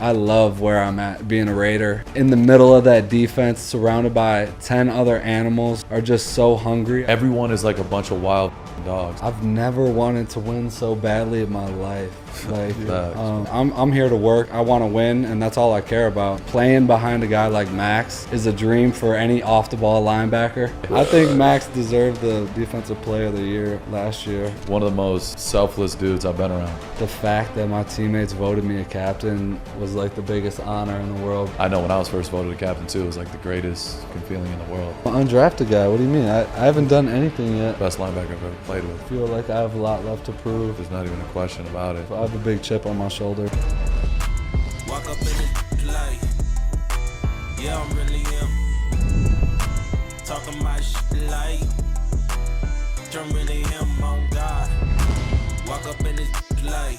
I love where I'm at, being a Raider. In the middle of that defense, surrounded by 10 other animals, are just so hungry. Everyone is like a bunch of wild dogs. I've never wanted to win so badly in my life. Like, I'm here to work. I want to win, and that's all I care about. Playing behind a guy like Maxx is a dream for any off-the-ball linebacker. I think Maxx deserved the Defensive Player of the Year last year. One of the most selfless dudes I've been around. The fact that my teammates voted me a captain was like the biggest honor in the world. I know when I was first voted a captain too, it was like the greatest feeling in the world. Undrafted guy, what do you mean? I haven't done anything yet. Best linebacker I've ever played with. I feel like I have a lot left to prove. There's not even a question about it. I have a big chip on my shoulder. Walk up in the light. Yeah, I'm really him. Talking my shit like I'm really him on God. Walk up in this light.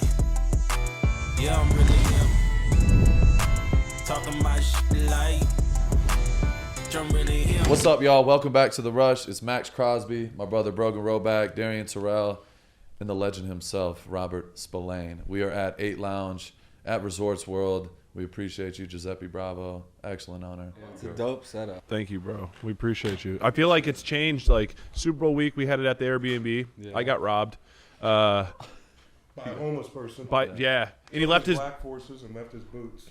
Yeah, I'm really him. Talking my shit like I'm really him. What's up, y'all? Welcome back to The Rush. It's Maxx Crosby, my brother Brogan Roback, Darian Terrell, and the legend himself, Robert Spillane. We are at 8 Lounge at Resorts World. We appreciate you, Giuseppe Bravo. Excellent honor. Yeah, it's a dope setup. Thank you, bro. We appreciate you. I feel like it's changed. Like Super Bowl week, we had it at the Airbnb. Yeah. I got robbed. By a homeless person. Yeah. And he left his black forces and left his boots.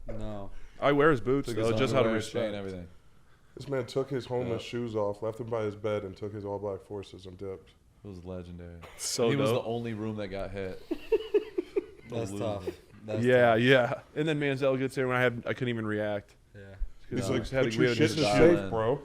No. I wear his boots, Took though, his just out of underwear, respect. chain, everything. This man took his homeless shoes off, left them by his bed, and took his all black forces and dipped. It was legendary. So he was dope. the only room that got hit. That's tough. That's Yeah, tough. yeah. And then Manziel gets there when I couldn't even react. Yeah. He's No, like, just had put to- your we had shit to in the just safe, dial in. bro.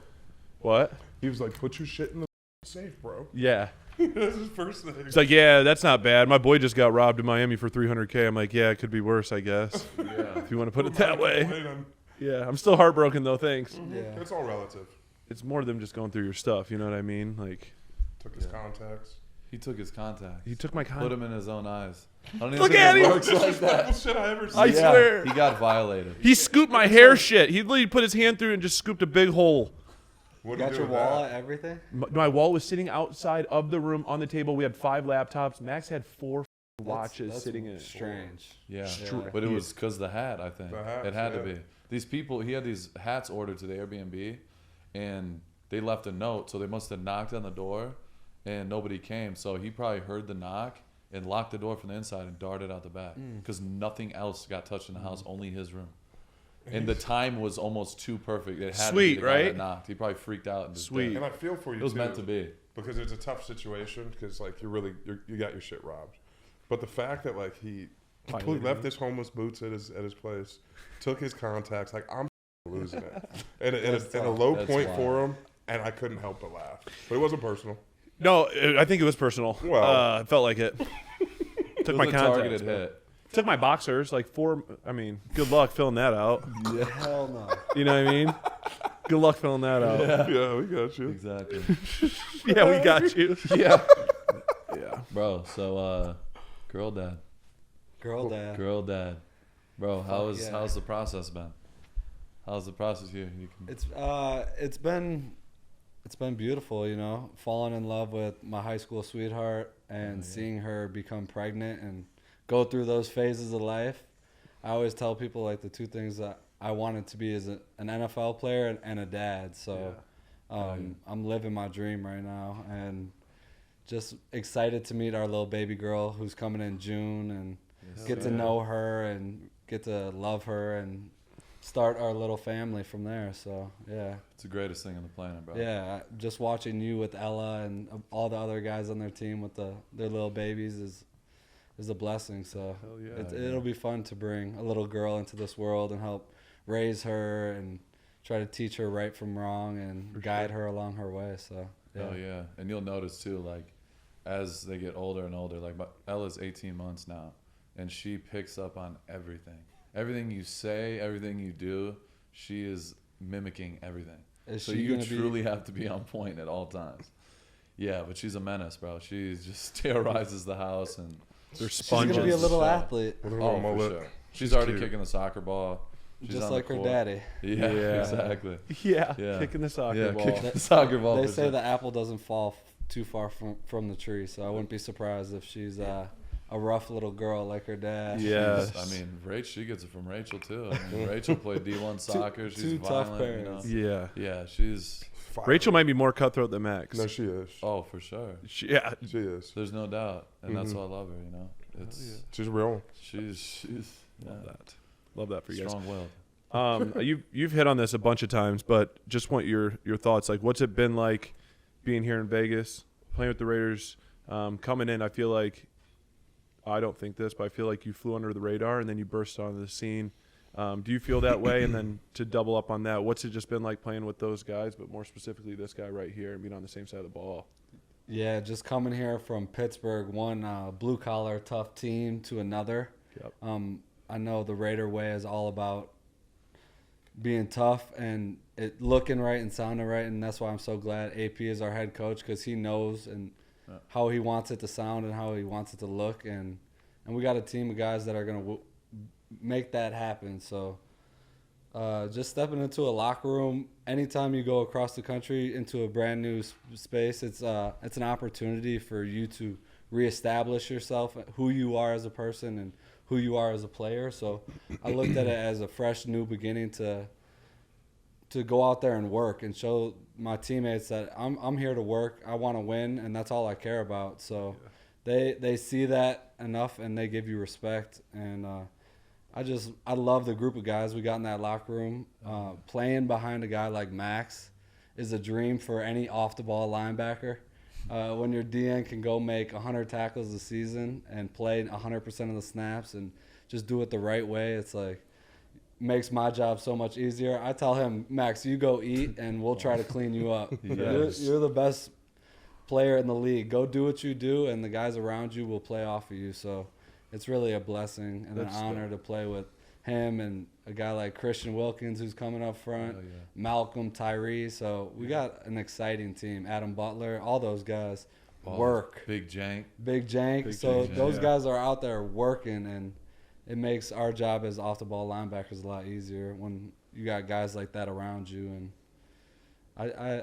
What? He was like, put your shit in the safe, bro. Yeah. That's his first thing. It's like, yeah, that's not bad. My boy just got robbed in Miami for $300K. I'm like, yeah, it could be worse, I guess. Yeah. If you want to put it that way. It's Yeah, I'm still heartbroken, though. Thanks. Yeah. all relative. It's more than just going through your stuff. You know what I mean? Like, Took his contacts. He took his contacts. he took my Put him in his own eyes. I don't even Look think at it him! works like that. Shit I ever seen. I swear. He got violated. He scooped my hair shit. He literally put his hand through it and just scooped a big hole. What Got your wallet, everything? My wall was sitting outside of the room on the table. We had 5 laptops. Max had 4 watches That's sitting in it. strange. Yeah, Yeah. but it was because of the hat, I think. The hats, it had to yeah. be. These people, he had these hats ordered to the Airbnb, and they left a note, so they must have knocked on the door, and nobody came. So he probably heard the knock and locked the door from the inside and darted out the back because nothing else got touched in the house, only his room. And the time was almost too perfect. It had Sweet, to be the guy right? that knocked. He probably freaked out and just Sweet. died. And I feel for you, It was too, meant to be. because it's a tough situation because, like, you got your shit robbed. But the fact that, like, he completely left his homeless boots at his place, took his contacts, like, I'm losing it. And a low That's point wild. for him, and I couldn't help but laugh. But it wasn't personal. No, I think it was personal. Well. It felt like it. It Took was my a contacts. targeted hit. Took my boxers. Like 4. I mean, good luck filling that out. Hell no. You know what I mean? Good luck filling that out. Yeah, we got you. Exactly. Yeah, we got you. Yeah. Yeah. Bro, so girl dad. Girl dad. Girl dad. Bro, yeah. how's the process been? How's the process here? It's been beautiful, you know, falling in love with my high school sweetheart and seeing her become pregnant and go through those phases of life. I always tell people, like, the 2 things that I wanted to be is an NFL player and a dad. So I'm living my dream right now and just excited to meet our little baby girl who's coming in June and get to know her and get to love her and start our little family from there. So, yeah. It's the greatest thing on the planet, bro. Yeah, just watching you with Ella and all the other guys on their team with their little babies is a blessing. So Hell yeah. it'll be fun to bring a little girl into this world and help raise her and try to teach her right from wrong and guide her along her way. So Oh yeah, and you'll notice too, like, as they get older and older, like Ella's 18 months now, and she picks up on everything. Everything you say, everything you do, she is mimicking everything. So you truly have to be on point at all times. Yeah, but she's a menace, bro. She just terrorizes the house, and They're she's sponges. gonna be a little Yeah. athlete, With her oh, little for mullet. sure. She's already cute. kicking the soccer ball. She's just on like the her court. daddy. Yeah, Yeah. exactly. Yeah. Yeah. Kicking the soccer Yeah, ball. kicking the soccer ball. They for say sure. the apple doesn't fall too far from the tree, so I wouldn't be surprised if she's a rough little girl like her dad. Yeah. I mean, she gets it from Rachel too. I mean, Rachel played D1 soccer. She's two violent, tough parents. Yeah. Yeah, she's. Rachel might be more cutthroat than Maxx. No, she is. Oh, for sure. She is. There's no doubt, and that's why I love her. It's She's real. she's Love that for you guys. strong-willed. You've hit on this a bunch of times, but just want your thoughts. Like, what's it been like being here in Vegas, playing with the Raiders, coming in? I feel like, I don't think this, but I feel like you flew under the radar and then you burst onto the scene. Do you feel that way? And then to double up on that, what's it just been like playing with those guys, but more specifically this guy right here and being on the same side of the ball? Yeah, just coming here from Pittsburgh, one blue-collar, tough team to another. Yep. I know the Raider way is all about being tough and it looking right and sounding right, and that's why I'm so glad AP is our head coach, because he knows and how he wants it to sound and how he wants it to look, and we got a team of guys that are going to make that happen. So just stepping into a locker room, anytime you go across the country into a brand new space, it's an opportunity for you to reestablish yourself, who you are as a person and who you are as a player. So I looked at it as a fresh new beginning to go out there and work and show my teammates that I'm here to work. I want to win, and that's all I care about. So they see that enough, and they give you respect. And I love the group of guys we got in that locker room. Playing behind a guy like Maxx is a dream for any off-the-ball linebacker. When your DN can go make 100 tackles a season and play 100% of the snaps and just do it the right way, it's like makes my job so much easier. I tell him, Maxx, you go eat and we'll try to clean you up. Yes. You're the best player in the league. Go do what you do, and the guys around you will play off of you. So it's really a blessing and an honor to play with him and a guy like Christian Wilkins, who's coming up front, Malcolm, Tyree. So we got an exciting team. Adam Butler, all those guys work. Big Jank. Those guys are out there working, and it makes our job as off-the-ball linebackers a lot easier when you got guys like that around you. And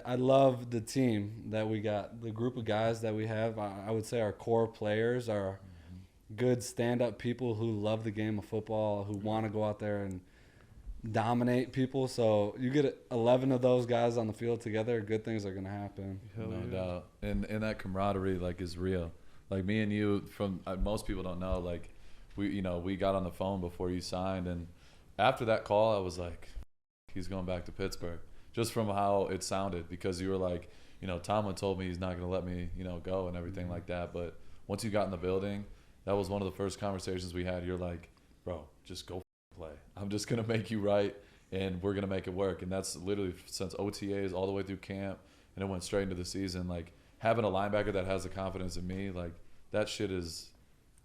I love the team that we got, the group of guys that we have. I would say our core players are good stand-up people who love the game of football, who want to go out there and dominate people. So you get 11 of those guys on the field together, good things are going to happen. No doubt. And that camaraderie is real. Like me and you, from most people don't know, we got on the phone before you signed, and after that call I was like, he's going back to Pittsburgh, just from how it sounded, because you were like, Tomlin told me he's not going to let me go and everything like that. But once you got in the building, that was one of the first conversations we had. You're like, bro, just go play. I'm just going to make you right, and we're going to make it work. And that's literally since OTAs all the way through camp, and it went straight into the season. Like, having a linebacker that has the confidence in me, like, that shit is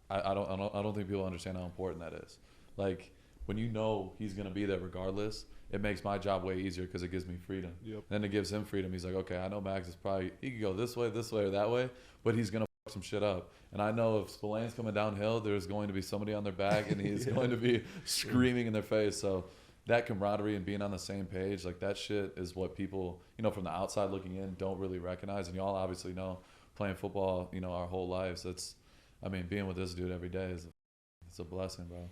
I don't think people understand how important that is. Like, when you know he's going to be there regardless, it makes my job way easier because it gives me freedom. Yep. Then it gives him freedom. He's like, okay, I know Maxx is probably, he could go this way, or that way, but he's going to fuck some shit up. And I know if Spillane's coming downhill, there's going to be somebody on their back, and he's going to be screaming in their face. So that camaraderie and being on the same page, like, that shit is what people, from the outside looking in, don't really recognize. And y'all obviously know, playing football, our whole lives, being with this dude every day it's a blessing, bro.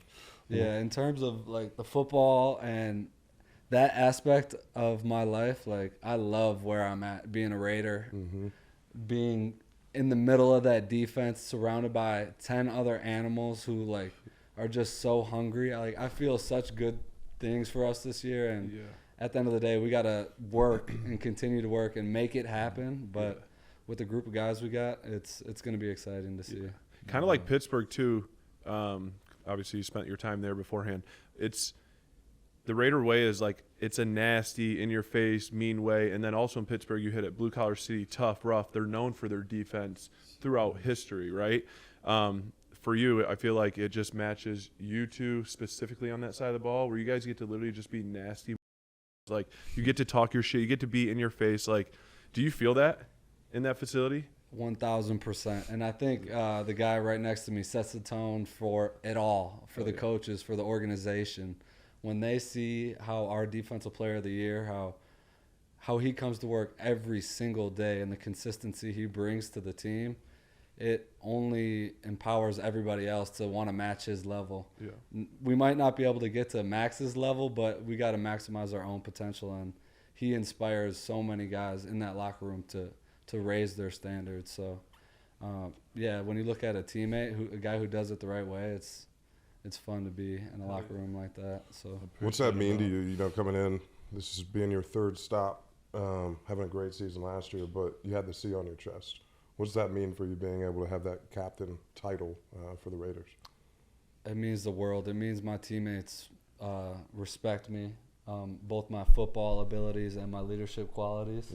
Yeah, in terms of the football and that aspect of my life, I love where I'm at, being a Raider, being in the middle of that defense, surrounded by 10 other animals who are just so hungry. I feel such good things for us this year, and at the end of the day, we got to work and continue to work and make it happen. But with the group of guys we got, it's going to be exciting to see. Kind of like Pittsburgh too. Obviously, you spent your time there beforehand. It's the Raider way is it's a nasty, in-your-face, mean way. And then also in Pittsburgh, you hit it, blue-collar city, tough, rough. They're known for their defense throughout history, right? For you, I feel like it just matches you two specifically on that side of the ball, where you guys get to literally just be nasty. You get to talk your shit. You get to be in your face. Do you feel that in that facility? 1,000%. And I think the guy right next to me sets the tone for it all, for the coaches, for the organization. When they see how our defensive player of the year, how he comes to work every single day and the consistency he brings to the team, it only empowers everybody else to want to match his level. Yeah. We might not be able to get to Max's level, but we got to maximize our own potential. And he inspires so many guys in that locker room to raise their standards. So, yeah, when you look at a teammate, a guy who does it the right way, it's fun to be in a locker room like that. So, What's that mean to you? You know, coming in, this is being your third stop, having a great season last year, but you had the C on your chest. What does that mean for you being able to have that captain title for the Raiders? It means the world. It means my teammates respect me, both my football abilities and my leadership qualities.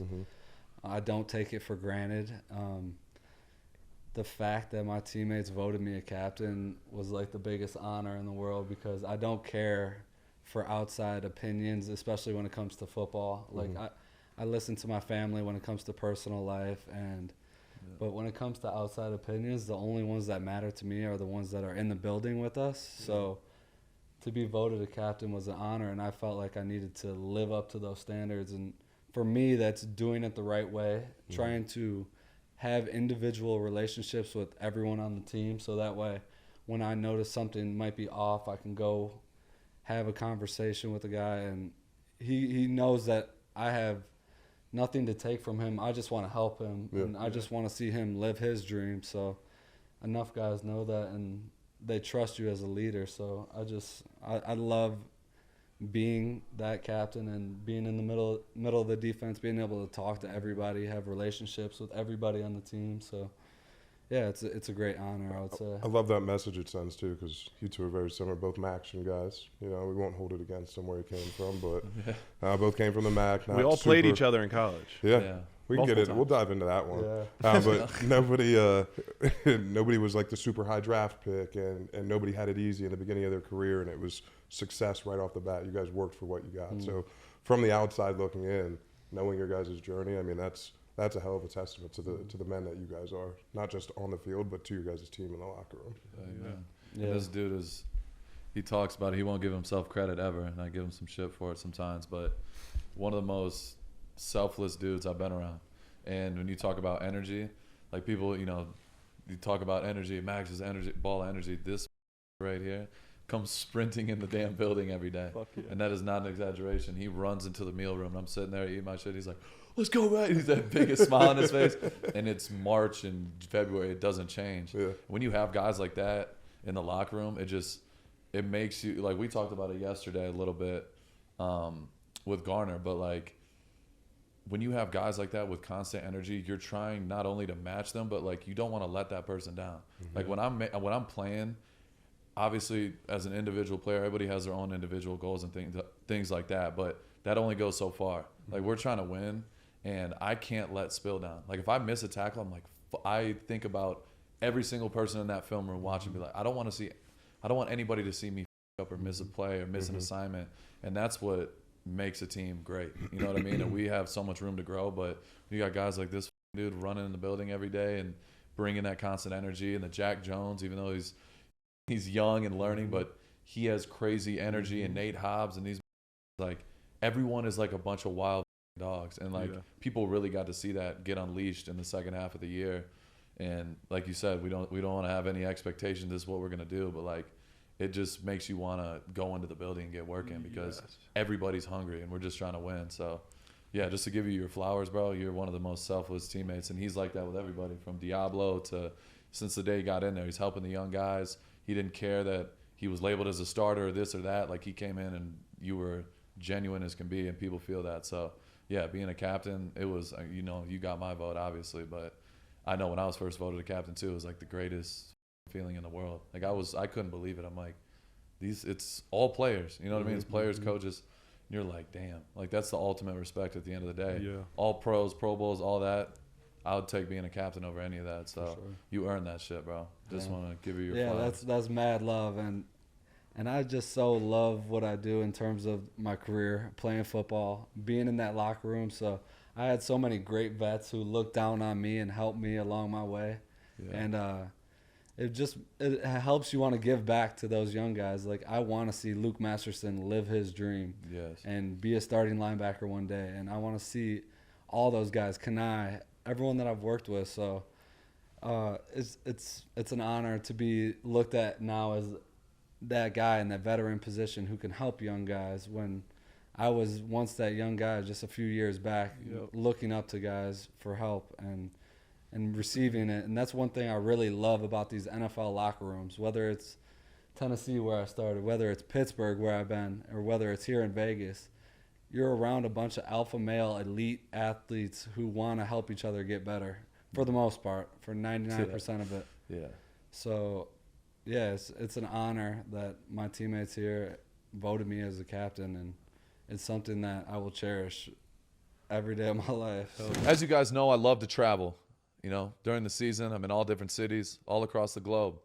I don't take it for granted. The fact that my teammates voted me a captain was like the biggest honor in the world, because I don't care for outside opinions, especially when it comes to football. Like I listen to my family when it comes to personal life, but when it comes to outside opinions, the only ones that matter to me are the ones that are in the building with us. So to be voted a captain was an honor, and I felt like I needed to live up to those standards. And for me, that's doing it the right way, trying to have individual relationships with everyone on the team, so that way when I notice something might be off, I can go have a conversation with a guy, and he knows that I have nothing to take from him. I just want to help him, and I just want to see him live his dream. So enough guys know that, and they trust you as a leader. So I love being that captain and being in the middle of the defense, being able to talk to everybody, have relationships with everybody on the team. So yeah, it's a great honor, I would say. I love that message it sends too, because you two are very similar, both Maxx guys. You know, we won't hold it against them where he came from, but both came from the Mac. We all played each other in college. Yeah. We can get it. Times. We'll dive into that one. Yeah. But nobody was like the super high draft pick, and nobody had it easy in the beginning of their career, and it was success right off the bat. You guys worked for what you got. So from the outside looking in, knowing your guys' journey, I mean, that's a hell of a testament to the men that you guys are, not just on the field, but to your guys' team in the locker room. Yeah. This dude he talks about it. He won't give himself credit ever, and I give him some shit for it sometimes, but one of the most selfless dudes I've been around. And when you talk about energy, like people, you know, you talk about energy, Max's energy, ball energy, this right here comes sprinting in the damn building every day. Yeah. And that is not an exaggeration. He runs into the meal room, and I'm sitting there eating my shit. He's like, let's go, man. He's that biggest smile on his face. And it's March and February. It doesn't change. Yeah. When you have guys like that in the locker room, it makes you, like we talked about it yesterday a little bit with Garner, but like when you have guys like that with constant energy, you're trying not only to match them, but like you don't want to let that person down. Like when I'm playing, obviously as an individual player, everybody has their own individual goals and things like that, but that only goes so far. Like we're trying to win, and I can't let Spill down. Like if I miss a tackle, I'm like, I think about every single person in that film room watching, be like, I don't want anybody to see me up or miss a play or miss an assignment. And that's what makes a team great. You know what I mean? And we have so much room to grow, but you got guys like this dude running in the building every day and bringing that constant energy. And the Jack Jones, even though he's young and learning, but he has crazy energy. And Nate Hobbs and these, like, everyone is like a bunch of wild dogs. And like people really got to see that get unleashed in the second half of the year. And like you said, we don't want to have any expectations this is what we're going to do, but like it just makes you want to go into the building and get working because everybody's hungry and we're just trying to win. So yeah, just to give you your flowers, bro, you're one of the most selfless teammates, and he's like that with everybody from Diablo to since the day he got in there. He's helping the young guys. He didn't care that he was labeled as a starter or this or that. Like he came in and you were genuine as can be, and people feel that. So yeah, being a captain, it was, you know, you got my vote obviously, but I know when I was first voted a captain too, it was like the greatest feeling in the world. Like I couldn't believe it. I'm like, it's all players, you know what I mean? It's players, coaches. And you're like, damn, like that's the ultimate respect at the end of the day. Yeah. All pros, Pro Bowls, all that. I would take being a captain over any of that. So you earned that shit, bro. Just want to give you your flowers. That's mad love, and I just so love what I do in terms of my career, playing football, being in that locker room. So I had so many great vets who looked down on me and helped me along my way. Yeah. And it helps you want to give back to those young guys. Like I want to see Luke Masterson live his dream and be a starting linebacker one day. And I want to see all those guys, Kanai, everyone that I've worked with. So It's an honor to be looked at now as that guy in that veteran position who can help young guys, when I was once that young guy just a few years back, looking up to guys for help and receiving it. And that's one thing I really love about these NFL locker rooms, whether it's Tennessee where I started, whether it's Pittsburgh where I've been, or whether it's here in Vegas. You're around a bunch of alpha male elite athletes who want to help each other get better, for the most part, for 99% of it. Yeah. So, yeah, it's an honor that my teammates here voted me as a captain, and it's something that I will cherish every day of my life. As you guys know, I love to travel. You know, during the season, I'm in all different cities, all across the globe.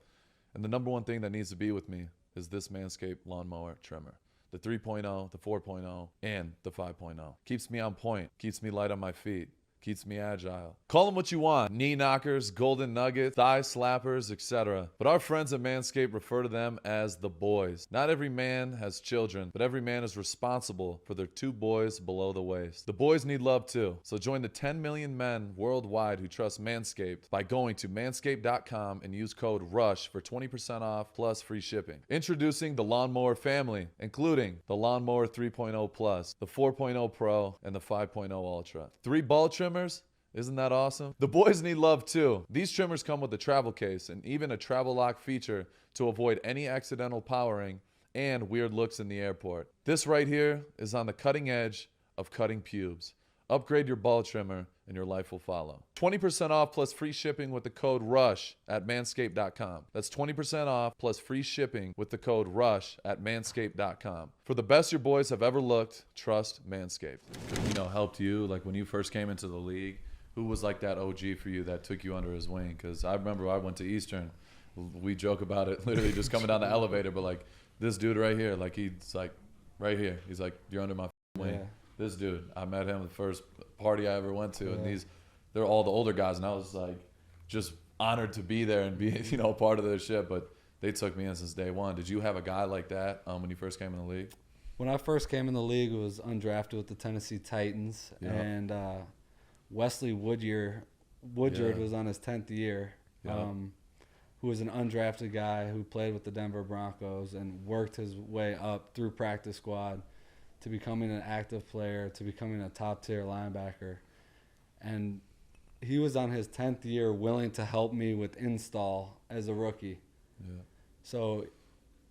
And the number one thing that needs to be with me is this Manscaped lawnmower trimmer. The 3.0, the 4.0, and the 5.0. Keeps me on point, keeps me light on my feet, keeps me agile. Call them what you want. Knee knockers, golden nuggets, thigh slappers, etc. But our friends at Manscaped refer to them as the boys. Not every man has children, but every man is responsible for their 2 boys below the waist. The boys need love too. So join the 10 million men worldwide who trust Manscaped by going to manscaped.com and use code RUSH for 20% off plus free shipping. Introducing the Lawnmower family, including the Lawnmower 3.0 Plus, the 4.0 Pro, and the 5.0 Ultra. 3 ball trimmers? Isn't that awesome? The boys need love too. These trimmers come with a travel case and even a travel lock feature to avoid any accidental powering and weird looks in the airport. This right here is on the cutting edge of cutting pubes. Upgrade your ball trimmer and your life will follow. 20% off plus free shipping with the code RUSH at manscaped.com. That's 20% off plus free shipping with the code RUSH at manscaped.com. For the best your boys have ever looked, trust Manscaped. You know, helped you, like when you first came into the league, who was like that OG for you that took you under his wing? Because I remember I went to Eastern. We joke about it, literally just coming down the elevator, but like this dude right here, like he's like right here. He's like, you're under my wing. Yeah. This dude, I met him the first party I ever went to, and they're all the older guys, and I was like just honored to be there and be, you know, part of their shit. But they took me in since day one. Did you have a guy like that when you first came in the league? When I first came in the league, it was undrafted with the Tennessee Titans, and Wesley Woodyard was on his 10th year, who was an undrafted guy who played with the Denver Broncos and worked his way up through practice squad to becoming an active player, to becoming a top-tier linebacker. And he was on his 10th year willing to help me with install as a rookie. Yeah. So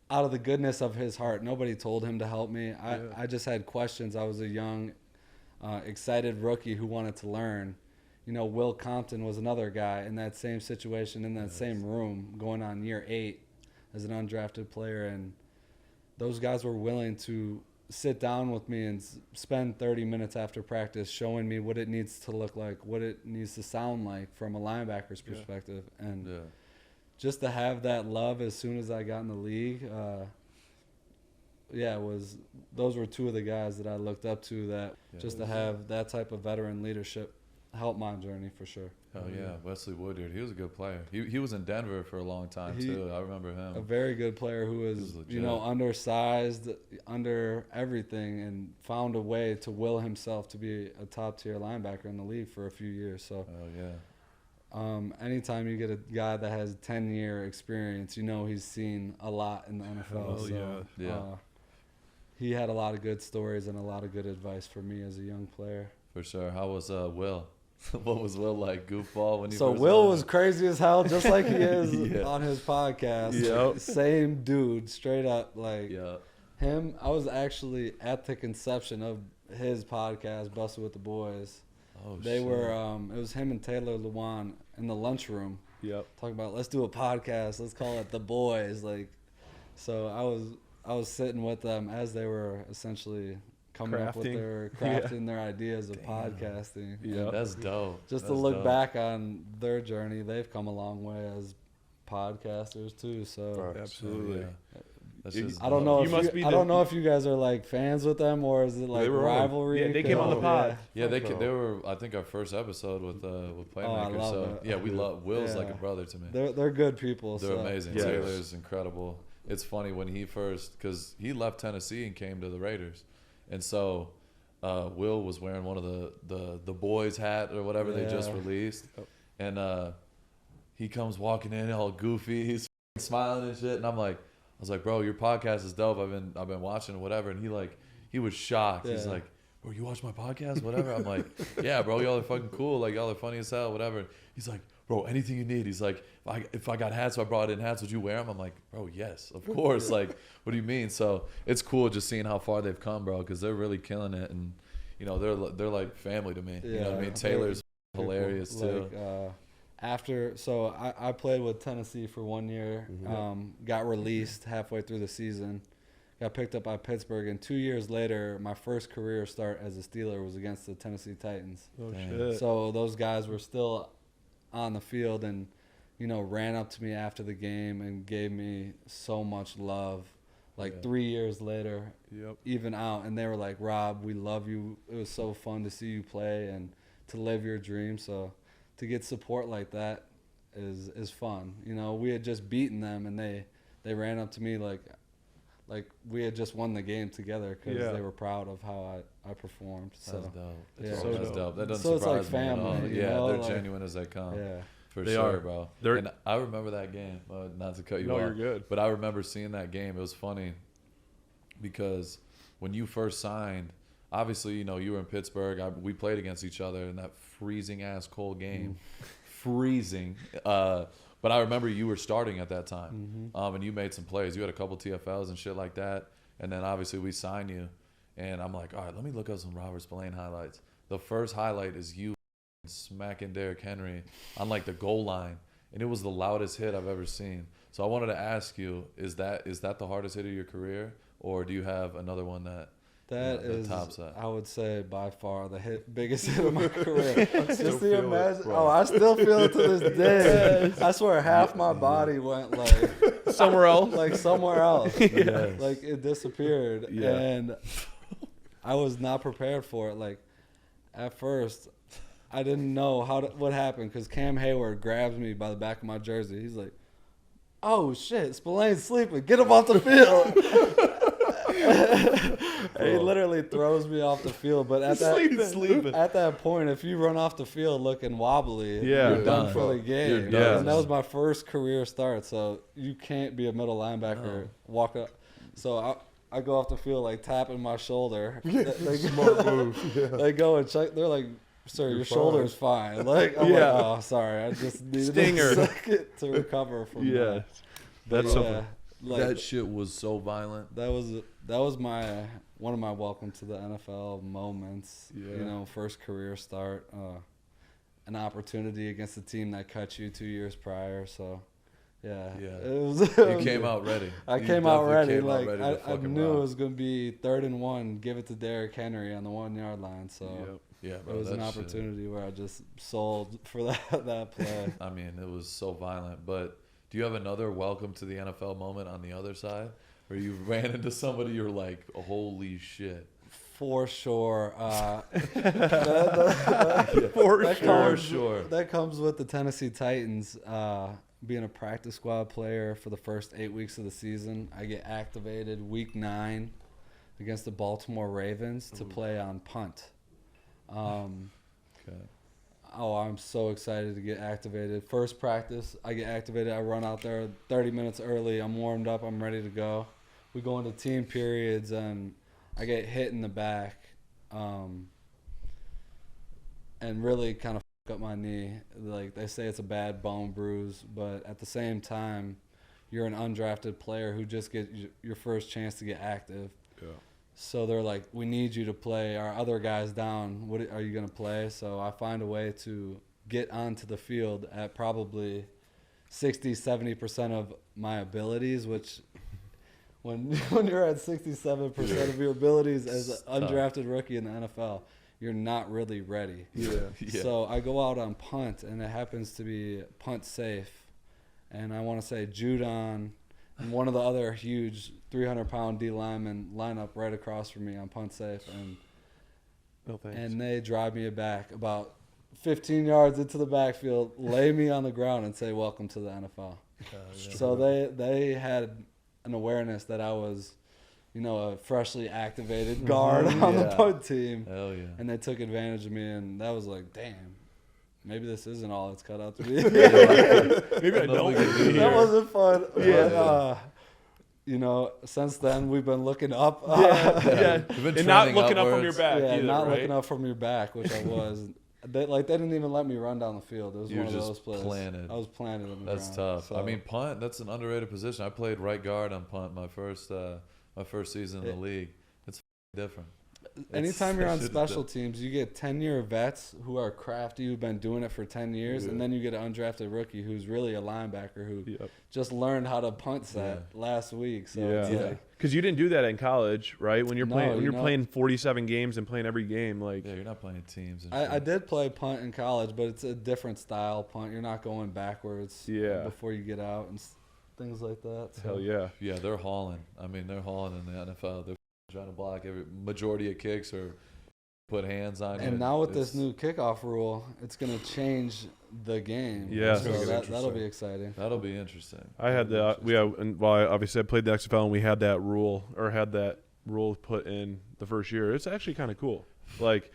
out of the goodness of his heart, nobody told him to help me. I just had questions. I was a young, excited rookie who wanted to learn. You know, Will Compton was another guy in that same situation, in that same room, going on year 8 as an undrafted player. And those guys were willing to sit down with me and spend 30 minutes after practice showing me what it needs to look like, what it needs to sound like from a linebacker's perspective. And just to have that love as soon as I got in the league, those were 2 of the guys that I looked up to, that just to have that type of veteran leadership helped my journey for sure. Oh yeah, Wesley Woodyard. He was a good player. He was in Denver for a long time too. I remember him. A very good player who was you know, undersized, under everything, and found a way to will himself to be a top tier linebacker in the league for a few years. So anytime you get a guy that has 10-year experience, you know he's seen a lot in the NFL. He had a lot of good stories and a lot of good advice for me as a young player. For sure. How was Will? What was Will like? Goofball when you So first Will was crazy as hell, just like he is on his podcast. Like, same dude, straight up. Like him, I was actually at the conception of his podcast, Busted with the Boys. They were it was him and Taylor Lewan in the lunchroom. Talking about, let's do a podcast, let's call it The Boys. Like, so I was sitting with them as they were essentially coming up with crafting their ideas of podcasting. That's dope. Just to look back on their journey, they've come a long way as podcasters too. So absolutely. I don't know. I don't know if you guys are like fans with them, or is it like rivalry? Yeah, they came on the pod. They were. I think our first episode with Playmakers. I love it. We love Will's like a brother to me. They're good people. They're amazing. Taylor's incredible. It's funny when he first, because he left Tennessee and came to the Raiders. And so Will was wearing one of the boys hat or whatever they just released. And he comes walking in all goofy. He's smiling and shit. And I was like, bro, your podcast is dope. I've been watching it, whatever. And he was shocked. Yeah. He's like, bro, you watch my podcast, whatever. I'm like, yeah, bro, y'all are fucking cool. Like, y'all are funny as hell, whatever. He's like, bro, anything you need. He's like, if I got hats, if I brought in hats, would you wear them? I'm like, bro, yes, of course. Like, what do you mean? So it's cool just seeing how far they've come, bro, because they're really killing it. And, you know, they're like family to me. You know what I mean? Taylor's hilarious too. I played with Tennessee for 1 year, got released halfway through the season, got picked up by Pittsburgh, and 2 years later, my first career start as a Steeler was against the Tennessee Titans. Oh, shit. So those guys were still on the field and, you know, ran up to me after the game and gave me so much love. Like 3 years later, even out, and they were like, Rob, we love you. It was so fun to see you play and to live your dream. So to get support like that is fun. You know, we had just beaten them, and they ran up to me like we had just won the game together because they were proud of how I performed. So That's dope. Yeah. That's dope. That doesn't So it's like surprise me at all. family, you Yeah, know, they're like, genuine as they come. yeah. For They sure, are. bro. They're- And I remember that game. Not to cut you off. No, you're good. But I remember seeing that game. It was funny because when you first signed, obviously, you know, you were in Pittsburgh. We played against each other in that freezing ass cold game. Freezing. But I remember you were starting at that time. And you made some plays. You had a couple TFLs and shit like that. And then obviously we signed you. And I'm like, all right, let me look up some Robert Spillane highlights. The first highlight is you smacking Derrick Henry on like the goal line. And it was the loudest hit I've ever seen. So I wanted to ask you, is that the hardest hit of your career? Or do you have another one that That tops that? I would say, by far the biggest hit of my career. Just the feel it, imagine. bro. I still feel it to this day. I swear, half my body went like Somewhere else. like somewhere else. Like it disappeared, Yeah. and I was not prepared for it. Like at first, I didn't know what happened because Cam Hayward grabs me by the back of my jersey. He's like, "Oh shit, Spillane's sleeping. Get him off the field." He literally throws me off the field, but at that point, if you run off the field looking wobbly, you're done for the game. You're done. And that was my first career start, so you can't be a middle linebacker, walk up. So I go off the field like tapping my shoulder. Smart move. Yeah. They go and check. They're like, "Sir, your fine." shoulder's fine." Like, I'm like, "Oh, sorry, I just needed Stinger. a second to recover from that." That's so. Like, that shit was so violent. that was my one of my welcome to the NFL moments. Yeah. You know, first career start, an opportunity against a team that cut you 2 years prior. So, yeah. You came out ready. I You came out definitely ready. came out Like ready to I fucking knew rock. it was gonna be 3rd and 1. Give it to Derrick Henry on the 1 yard line. So Yeah, it bro. was an that shit- opportunity where I just sold for that play. I mean, it was so violent. But do you have another welcome to the NFL moment on the other side, where you ran into somebody you're like, holy shit? For sure. For sure. That comes with the Tennessee Titans. Being a practice squad player for the first 8 weeks of the season, I get activated week 9 against the Baltimore Ravens to play on punt. Okay. Oh, I'm so excited to get activated. First practice, I get activated. I run out there 30 minutes early. I'm warmed up. I'm ready to go. We go into team periods, and I get hit in the back and really kind of fuck up my knee. Like, they say it's a bad bone bruise, but at the same time, you're an undrafted player who just gets your first chance to get active. Yeah. So they're like, we need you to play. Our other guy's down. What are you going to play? So I find a way to get onto the field at probably 60-70% of my abilities, which when you're at 67% of your abilities as an undrafted rookie in the NFL, you're not really ready. Yeah. So I go out on punt, and it happens to be punt safe. And I want to say Judon and one of the other huge 300-pound D linemen line up right across from me on punt safe, and they drive me back about 15 yards into the backfield, lay me on the ground, and say, "Welcome to the NFL." So they had an awareness that I was, you know, a freshly activated guard on the punt team, Hell yeah. and they took advantage of me, and that was like, damn, maybe this isn't all it's cut out to be. Maybe I don't. That wasn't fun. Yeah. But, you know, since then we've been looking up. Yeah. We've been And not trending looking up from upwards. your back Yeah, either, not right? looking up from your back, which I was. They didn't even let me run down the field. It was You're one of just those plays. planted. I was planted in the That's ground. tough. I mean, punt, that's an underrated position. I played right guard on punt my first season in the league. It's different. anytime you're on that shit is special teams, you get 10-year vets who are crafty, who've been doing it for 10 years, and then you get an undrafted rookie who's really a linebacker who just learned how to punt set last week. So it's like, because you didn't do that in college, right? When you're playing, No, when you you're know- playing 47 games and playing every game, like Yeah, you're not playing teams. And I shit. did play punt in college, but it's a different style punt. You're not going backwards before you get out and things like that. So. hell yeah. Yeah, they're hauling. I mean, they're hauling in the NFL. They're trying to block every majority of kicks or put hands on you. And now with this new kickoff rule, it's going to change the game. Yeah. So It's gonna get that'll be exciting. That'll be interesting. I had that. And well, obviously I played the XFL and we had that rule put in the first year. It's actually kind of cool. Like,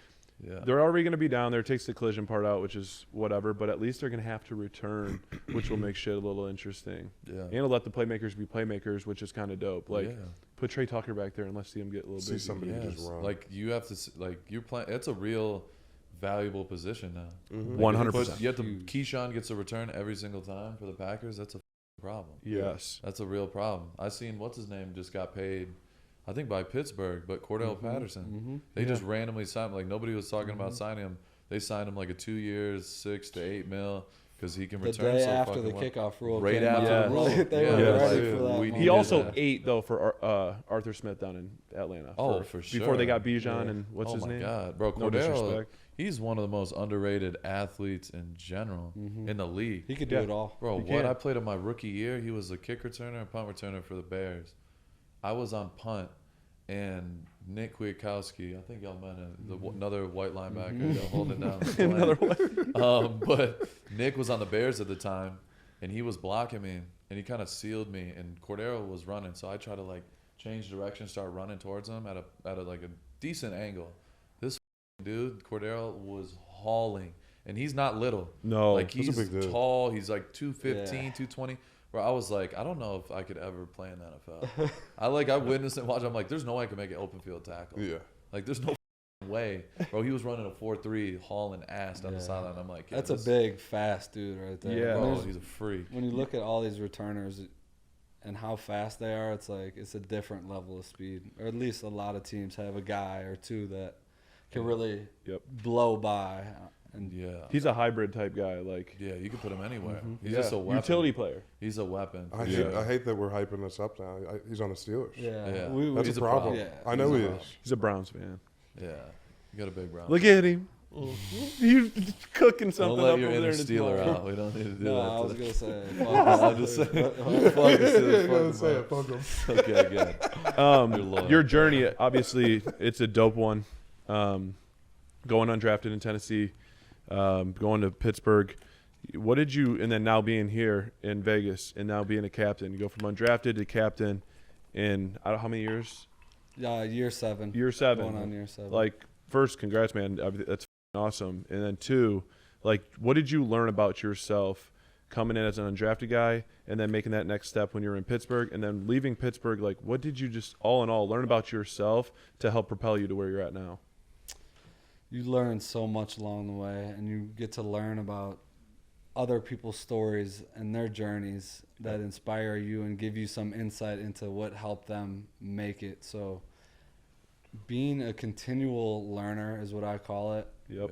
they're already going to be down there. It takes the collision part out, which is whatever. But at least they're going to have to return, which will make shit a little interesting. Yeah. And it'll let the playmakers be playmakers, which is kind of dope. Like, put Trey Tucker back there and let's see him get a little See busy. somebody just run. Like you have to you're playing. It's a real valuable position now. 100%. You have to. Keyshawn gets a return every single time for the Packers. That's a problem. Yes. That's a real problem. I seen what's his name just got paid. I think by Pittsburgh, but Cordell Patterson. They just randomly signed him. Like nobody was talking about signing him. They signed him like a 2 years, $6 to $8 million, because he can The return. day so after fucking the well. kickoff rule Right came after out, the rule. they Yeah, were like, ready for that. we moment. He needed also that. ate though for Arthur Smith down in Atlanta. For sure. Before they got Bijan and what's oh his my name? God, bro, No Cordell, disrespect. he's one of the most underrated athletes in general in the league. He could do it all. Bro, He what can. I played in my rookie year, he was a kick returner and punt returner for the Bears. I was on punt, and Nick Kwiatkowski, I think y'all met him, another white linebacker holding down the flag. Another one. But Nick was on the Bears at the time, and he was blocking me, and he kind of sealed me, and Cordero was running, so I tried to like change direction, start running towards him at a like a decent angle. This dude, Cordero, was hauling, and he's not little. No, like He's a he's big dude. tall. He's like 215, 220. Where I was like, I don't know if I could ever play in the NFL. I witnessed it, watched. I'm like, there's no way I can make an open field tackle. Yeah. Like there's no way, bro. He was running a 4.3, hauling ass down the sideline. I'm like, That's a big, fast dude right there. Yeah. When Bro, there's- he's a freak. when you look at all these returners and how fast they are, it's like it's a different level of speed. Or at least a lot of teams have a guy or two that can really blow by. And He's a hybrid type guy. Like, you can put him anywhere. He's just a weapon. utility player. He's a weapon. I hate that we're hyping this up now. He's on the Steelers. Yeah. That's He's a problem. Yeah. I know he is. He's a Browns fan. Yeah, you got a big Brown. Look at him. He's cooking Don't something let up your over inner there in his Steeler mouth. out. We don't need to do No, that. I was today. gonna say. I'm just saying. Fuck the Steelers, fuck the Browns. Okay, good. You're Your journey, obviously, it's a dope one. Going undrafted in Tennessee, going to Pittsburgh. What did you, and then now being here in Vegas, and now being a captain, you go from undrafted to captain in I don't know how many years? Year 7. Year 7. Going on year 7. Like, first, congrats, man. That's awesome. And then 2, like, what did you learn about yourself coming in as an undrafted guy and then making that next step when you were in Pittsburgh and then leaving Pittsburgh? Like, what did you just all in all learn about yourself to help propel you to where you're at now? You learn so much along the way, and you get to learn about other people's stories and their journeys that inspire you and give you some insight into what helped them make it. So being a continual learner is what I call it. Yep.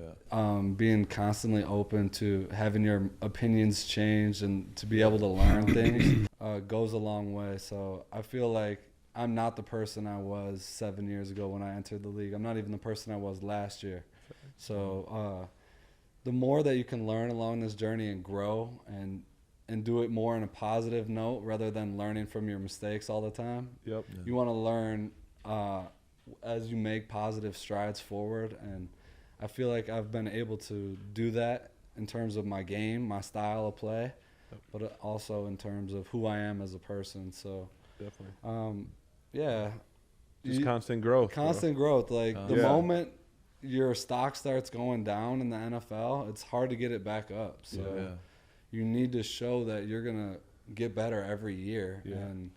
Being constantly open to having your opinions changed and to be able to learn things goes a long way. So I feel like I'm not the person I was 7 years ago when I entered the league. I'm not even the person I was last year. So the more that you can learn along this journey and grow and do it more on a positive note rather than learning from your mistakes all the time. Yep. You want to learn as you make positive strides forward, and I feel like I've been able to do that in terms of my game, my style of play, but also in terms of who I am as a person. So Definitely. yeah. Just constant growth. Constant growth. Like the Yeah. moment your stock starts going down in the NFL, it's hard to get it back up. So you need to show that you're going to get better every year. Yeah. And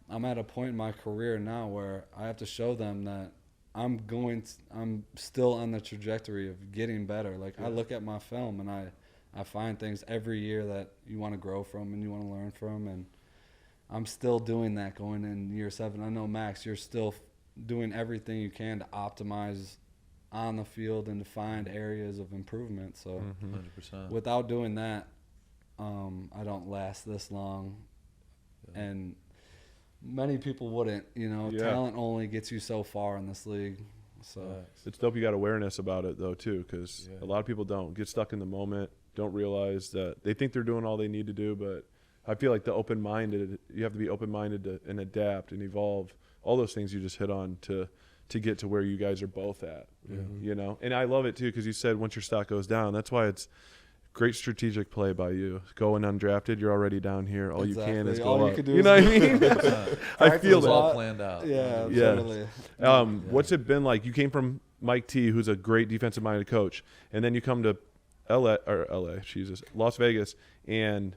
I'm at a point in my career now where I have to show them that I'm still on the trajectory of getting better. Like I look at my film and I find things every year that you want to grow from and you want to learn from, and I'm still doing that going in year 7. I know, Max, you're still doing everything you can to optimize on the field and to find areas of improvement. So 100%. without doing that, I don't last this long. And many people wouldn't, talent only gets you so far in this league. So it's dope you got awareness about it though too, because a lot of people don't get stuck in the moment, don't realize that they think they're doing all they need to do. But I feel like you have to be open-minded and adapt and evolve, all those things you just hit on to get to where you guys are both at. And I love it too, because you said once your stock goes down, that's why it's great strategic play by you. Going undrafted, you're already down here. All you can is go up. You know what I mean? I feel that. All planned out. Yeah, totally. What's it been like? You came from Mike T, who's a great defensive-minded coach, and then you come to Las Vegas, and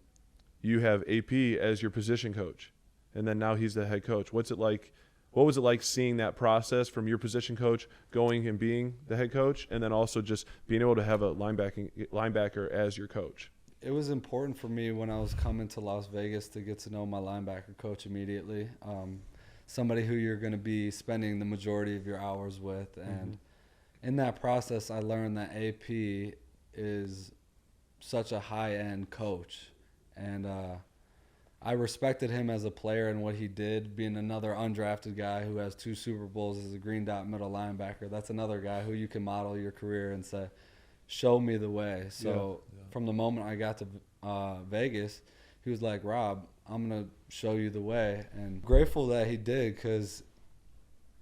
you have AP as your position coach, and then now he's the head coach. What's it like? What was it like seeing that process from your position coach going and being the head coach, and then also just being able to have a linebacker as your coach? It was important for me when I was coming to Las Vegas to get to know my linebacker coach immediately. Somebody who you're going to be spending the majority of your hours with. And in that process, I learned that AP is such a high-end coach. And I respected him as a player and what he did, being another undrafted guy who has 2 Super Bowls as a green dot middle linebacker. That's another guy who you can model your career and say, show me the way. So from the moment I got to Vegas, he was like, Rob, I'm going to show you the way. And grateful that he did, because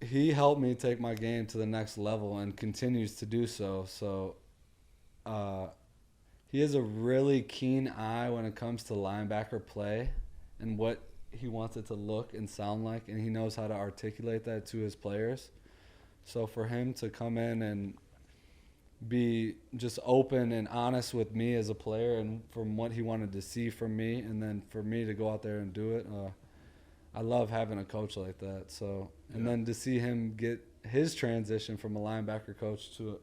he helped me take my game to the next level and continues to do so. So he has a really keen eye when it comes to linebacker play and what he wants it to look and sound like, and he knows how to articulate that to his players. So for him to come in and be just open and honest with me as a player and from what he wanted to see from me, and then for me to go out there and do it, I love having a coach like that. So, and then to see him get his transition from a linebacker coach to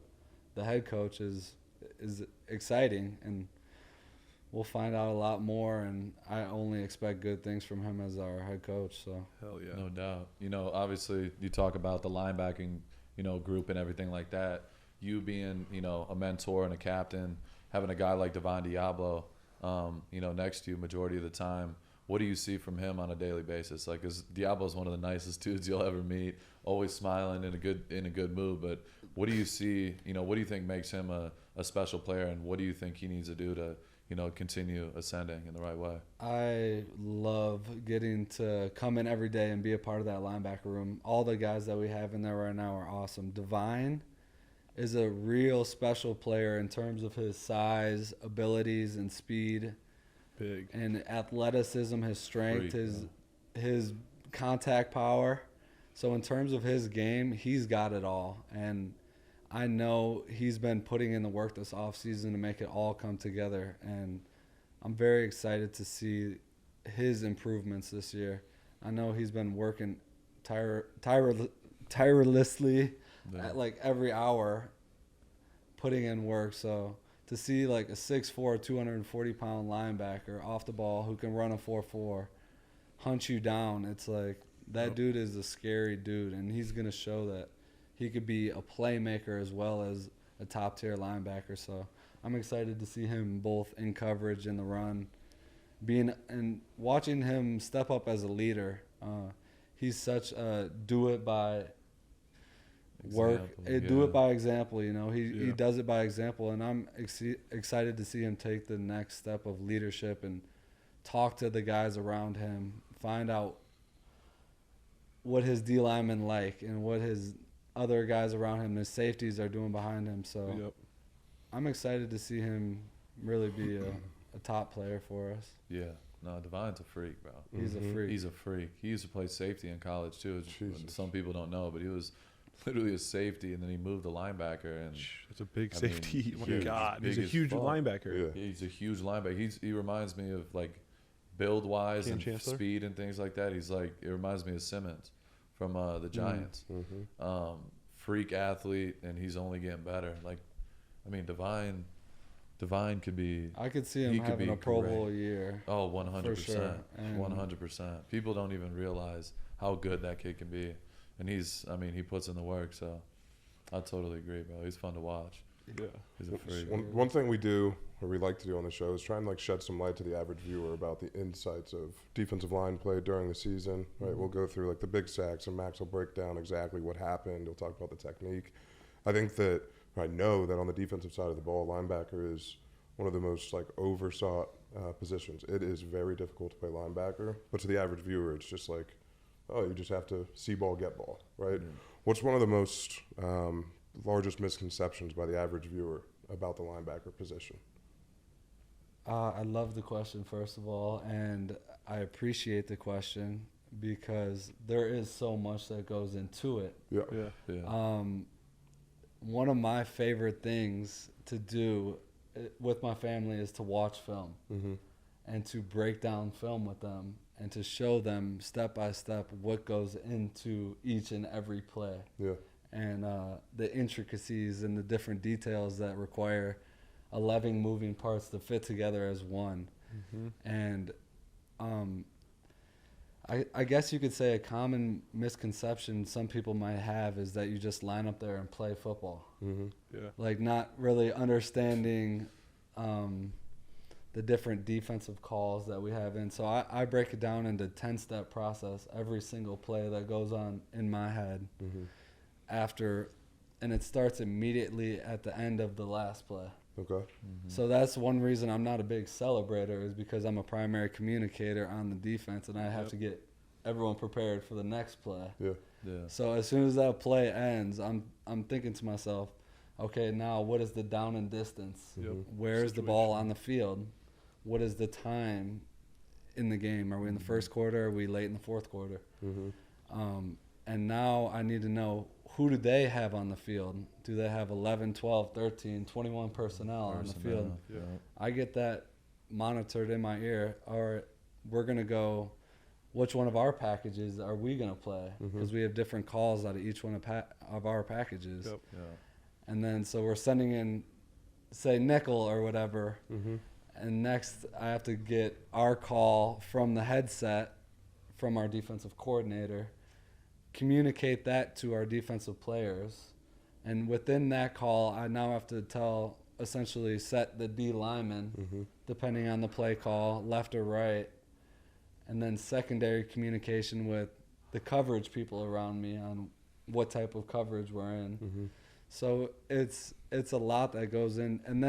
the head coach is exciting, and we'll find out a lot more, and I only expect good things from him as our head coach. So hell yeah, no doubt. Obviously you talk about the linebacking, group and everything like that. You being, a mentor and a captain, having a guy like Devon Diablo, next to you majority of the time. What do you see from him on a daily basis? Like, 'cause Diablo's one of the nicest dudes you'll ever meet, always smiling, in a good mood. But what do you see? What do you think makes him a special player, and what do you think he needs to do to, continue ascending in the right way? I love getting to come in every day and be a part of that linebacker room. All the guys that we have in there right now are awesome. Divine is a real special player in terms of his size, abilities, and speed. Big. And athleticism, his strength, his contact power. So in terms of his game, he's got it all. And I know he's been putting in the work this offseason to make it all come together. And I'm very excited to see his improvements this year. I know he's been working tirelessly at like every hour, putting in work. So to see like a 6'4", 240-pound linebacker off the ball who can run a 4.4, hunt you down, it's like that dude is a scary dude, and he's going to show that he could be a playmaker as well as a top-tier linebacker. So I'm excited to see him both in coverage and the run, and watching him step up as a leader. He's such a do-it-by example. He does it by example, and I'm excited to see him take the next step of leadership and talk to the guys around him, find out what his D linemen like and what his other guys around him, his safeties, are doing behind him. So I'm excited to see him really be a top player for us. Yeah. No, Divine's a freak, bro. He's a freak. He's a freak. He used to play safety in college too. Some people don't know, but he was literally a safety, and then he moved the linebacker, and It's a big I mean, safety. Oh my huge, God, big he's a as huge fuck. linebacker. Yeah. He's a huge linebacker. He reminds me of like build wise Cam and Chancellor? speed and things like that. He's like, it reminds me of Simmons from the Giants. Mm-hmm. Freak athlete, and he's only getting better. Like, I mean, Divine could be. I could see He him could having be a Pro great. Bowl year. Oh, 100%. sure. And- 100%. People don't even realize how good that kid can be. And he puts in the work, so I totally agree, bro. He's fun to watch. Yeah. He's a freak. One thing we do, or we like to do on the show, is try and like shed some light to the average viewer about the insights of defensive line play during the season. Right, we'll go through like the big sacks, and Max will break down exactly what happened. He'll talk about the technique. I think that I know that on the defensive side of the ball, linebacker is one of the most like oversought positions. It is very difficult to play linebacker, but to the average viewer, it's just like, oh, you just have to see ball, get ball, right? What's one of the most largest misconceptions by the average viewer about the linebacker position? I love the question, first of all, and I appreciate the question because there is so much that goes into it. Yeah. Yeah. One of my favorite things to do with my family is to watch film and to break down film with them and to show them step by step what goes into each and every play. Yeah. And the intricacies and the different details that require 11 moving parts to fit together as one. And I guess you could say a common misconception some people might have is that you just line up there and play football. Yeah. Like not really understanding the different defensive calls that we have in. So I break it down into 10-step process, every single play that goes on in my head after, and it starts immediately at the end of the last play. Okay. So that's one reason I'm not a big celebrator is because I'm a primary communicator on the defense and I have to get everyone prepared for the next play. Yeah. Yeah. So as soon as that play ends, I'm thinking to myself, okay, now what is the down and distance? Where is the ball on the field? What is the time in the game? Are we in the first quarter? Are we late in the fourth quarter? And now I need to know, who do they have on the field? Do they have 11, 12, 13, 21 personnel on the field? Yeah. I get that monitored in my ear. All right, we're going to go, which one of our packages are we going to play? Because we have different calls out of each one of our packages. Yep. Yeah. And then so we're sending in, say, nickel or whatever. And next I have to get our call from the headset from our defensive coordinator, communicate that to our defensive players. And within that call, I now have to essentially set the D lineman, depending on the play call, left or right. And then secondary communication with the coverage people around me on what type of coverage we're in. So it's a lot that goes in. And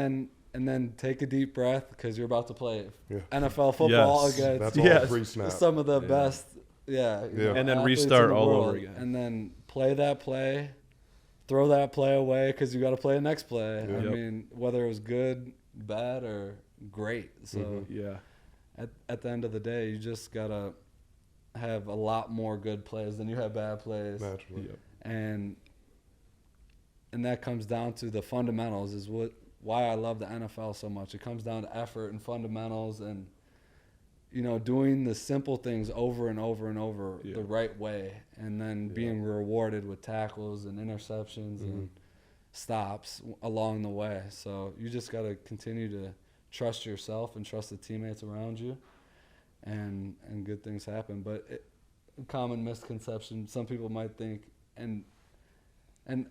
then take a deep breath because you're about to play NFL football against That's all pre-snap. some of the best. Yeah. And then athletes restart in the all world. over again. And then play that play, throw that play away because you got to play the next play. I mean, whether it was good, bad, or great. So at the end of the day, you just got to have a lot more good plays than you have bad plays. Naturally. And that comes down to the fundamentals is why I love the NFL so much. It comes down to effort and fundamentals and, doing the simple things over and over and over the right way and then being rewarded with tackles and interceptions and stops along the way. So you just got to continue to trust yourself and trust the teammates around you and good things happen. But common misconception, some people might think, and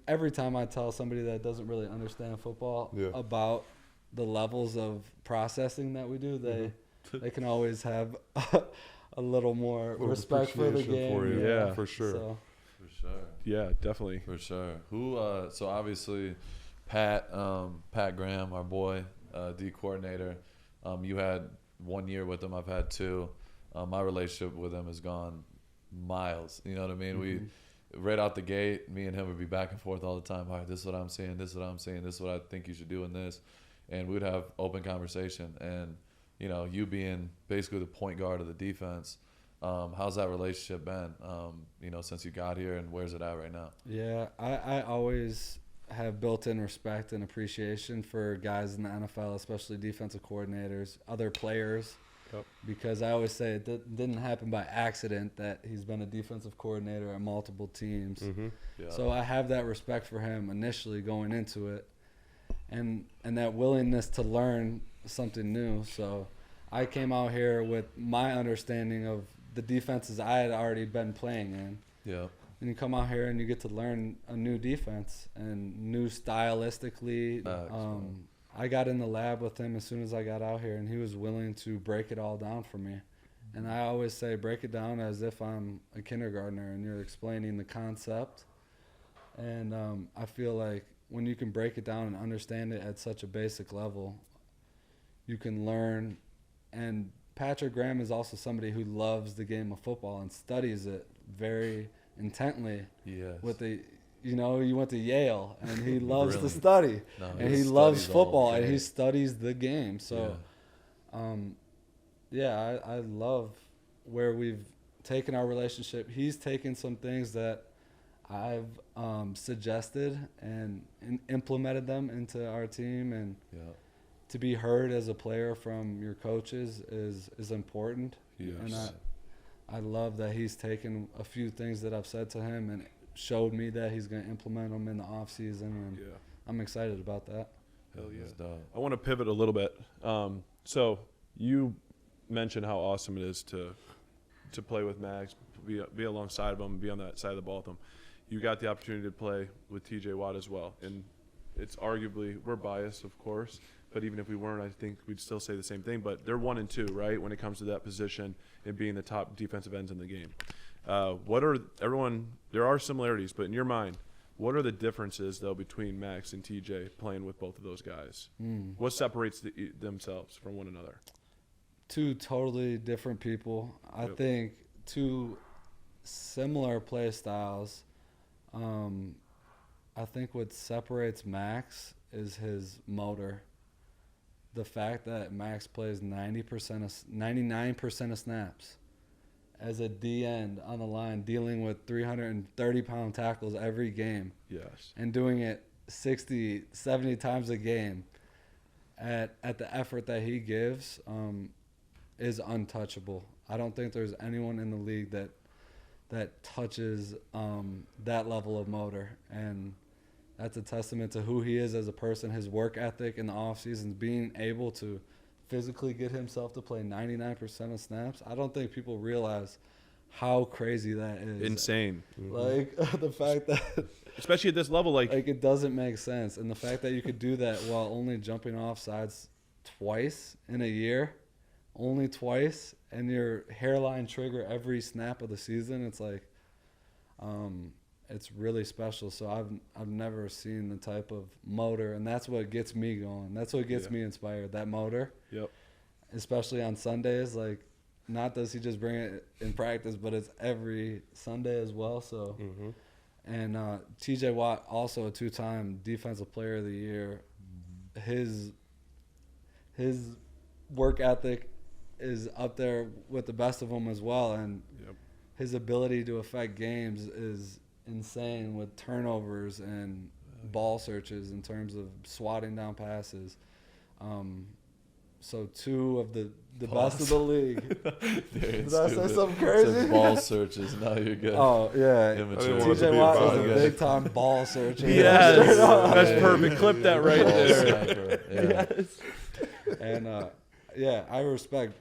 every time I tell somebody that doesn't really understand football about the levels of processing that we do, they can always have a little more respect for the game. For you. Yeah. For sure. So, For sure. Yeah, definitely. For sure. Who? So obviously, Pat Graham, our boy, D coordinator. You had 1 year with him. I've had 2. My relationship with him has gone miles. You know what I mean? We right out the gate, me and him would be back and forth all the time. All right, this is what I'm saying. This is what I'm saying. This is what I think you should do in this, and we'd have open conversation. And you being basically the point guard of the defense, How's that relationship been, since you got here, and where's it at right now? Yeah, I always have built-in respect and appreciation for guys in the NFL, especially defensive coordinators, other players, because I always say it didn't happen by accident that he's been a defensive coordinator at multiple teams. Yeah. So I have that respect for him initially going into it, and that willingness to learn something new. So I came out here with my understanding of the defenses I had already been playing in. Yeah. And you come out here and you get to learn a new defense and new stylistically. I got in the lab with him as soon as I got out here, and he was willing to break it all down for me. And I always say break it down as if I'm a kindergartner and you're explaining the concept. And I feel like when you can break it down and understand it at such a basic level, you can learn. And Patrick Graham is also somebody who loves the game of football and studies it very intently. Yes. He went to Yale and he loves to Brilliant. study. No, And he loves studies all football and day. he studies the game. So, Yeah. I love where we've taken our relationship. He's taken some things that I've suggested and implemented them into our team, and Yeah. to be heard as a player from your coaches is important. Yes. And I love that he's taken a few things that I've said to him and showed me that he's going to implement them in the off season, and I'm excited about that. Hell yeah. That's dope. I want to pivot a little bit. So you mentioned how awesome it is to play with Maxx, be alongside of him, be on that side of the ball with him. You got the opportunity to play with TJ Watt as well, and it's arguably, we're biased, of course, but even if we weren't, I think we'd still say the same thing. But they're 1 and 2, right, when it comes to that position and being the top defensive ends in the game. There are similarities, but in your mind, what are the differences, though, between Maxx and TJ playing with both of those guys? What separates themselves from one another? Two totally different people. I think two similar play styles. I think what separates Maxx is his motor. The fact that Maxx plays 99% of snaps as a D end on the line, dealing with 330-pound tackles every game. Yes. And doing it 60, 70 times a game at the effort that he gives is untouchable. I don't think there's anyone in the league that touches that level of motor. And that's a testament to who he is as a person, his work ethic in the offseason, being able to physically get himself to play 99% of snaps. I don't think people realize how crazy that is. Insane. Like, the fact that... Especially at this level, like it doesn't make sense. And the fact that you could do that while only jumping off sides twice in a year, only twice, and your hairline trigger every snap of the season, it's like... it's really special. So I've never seen the type of motor, and that's what gets me going. That's what gets me inspired, that motor. Yep. Especially on Sundays. Like, not does he just bring it in practice, but it's every Sunday as well. So, and TJ Watt, also a 2-time Defensive Player of the Year. His work ethic is up there with the best of them as well, and his ability to affect games is insane with turnovers and ball searches in terms of swatting down passes. So two of the best of the league. Did I say something crazy? Said ball searches. Now you're good. Oh, yeah. Immature. TJ Watt was a big-time ball searcher. Yes. That's perfect. Clip that right Ball there. sniper. Yeah. Yes. And, I respect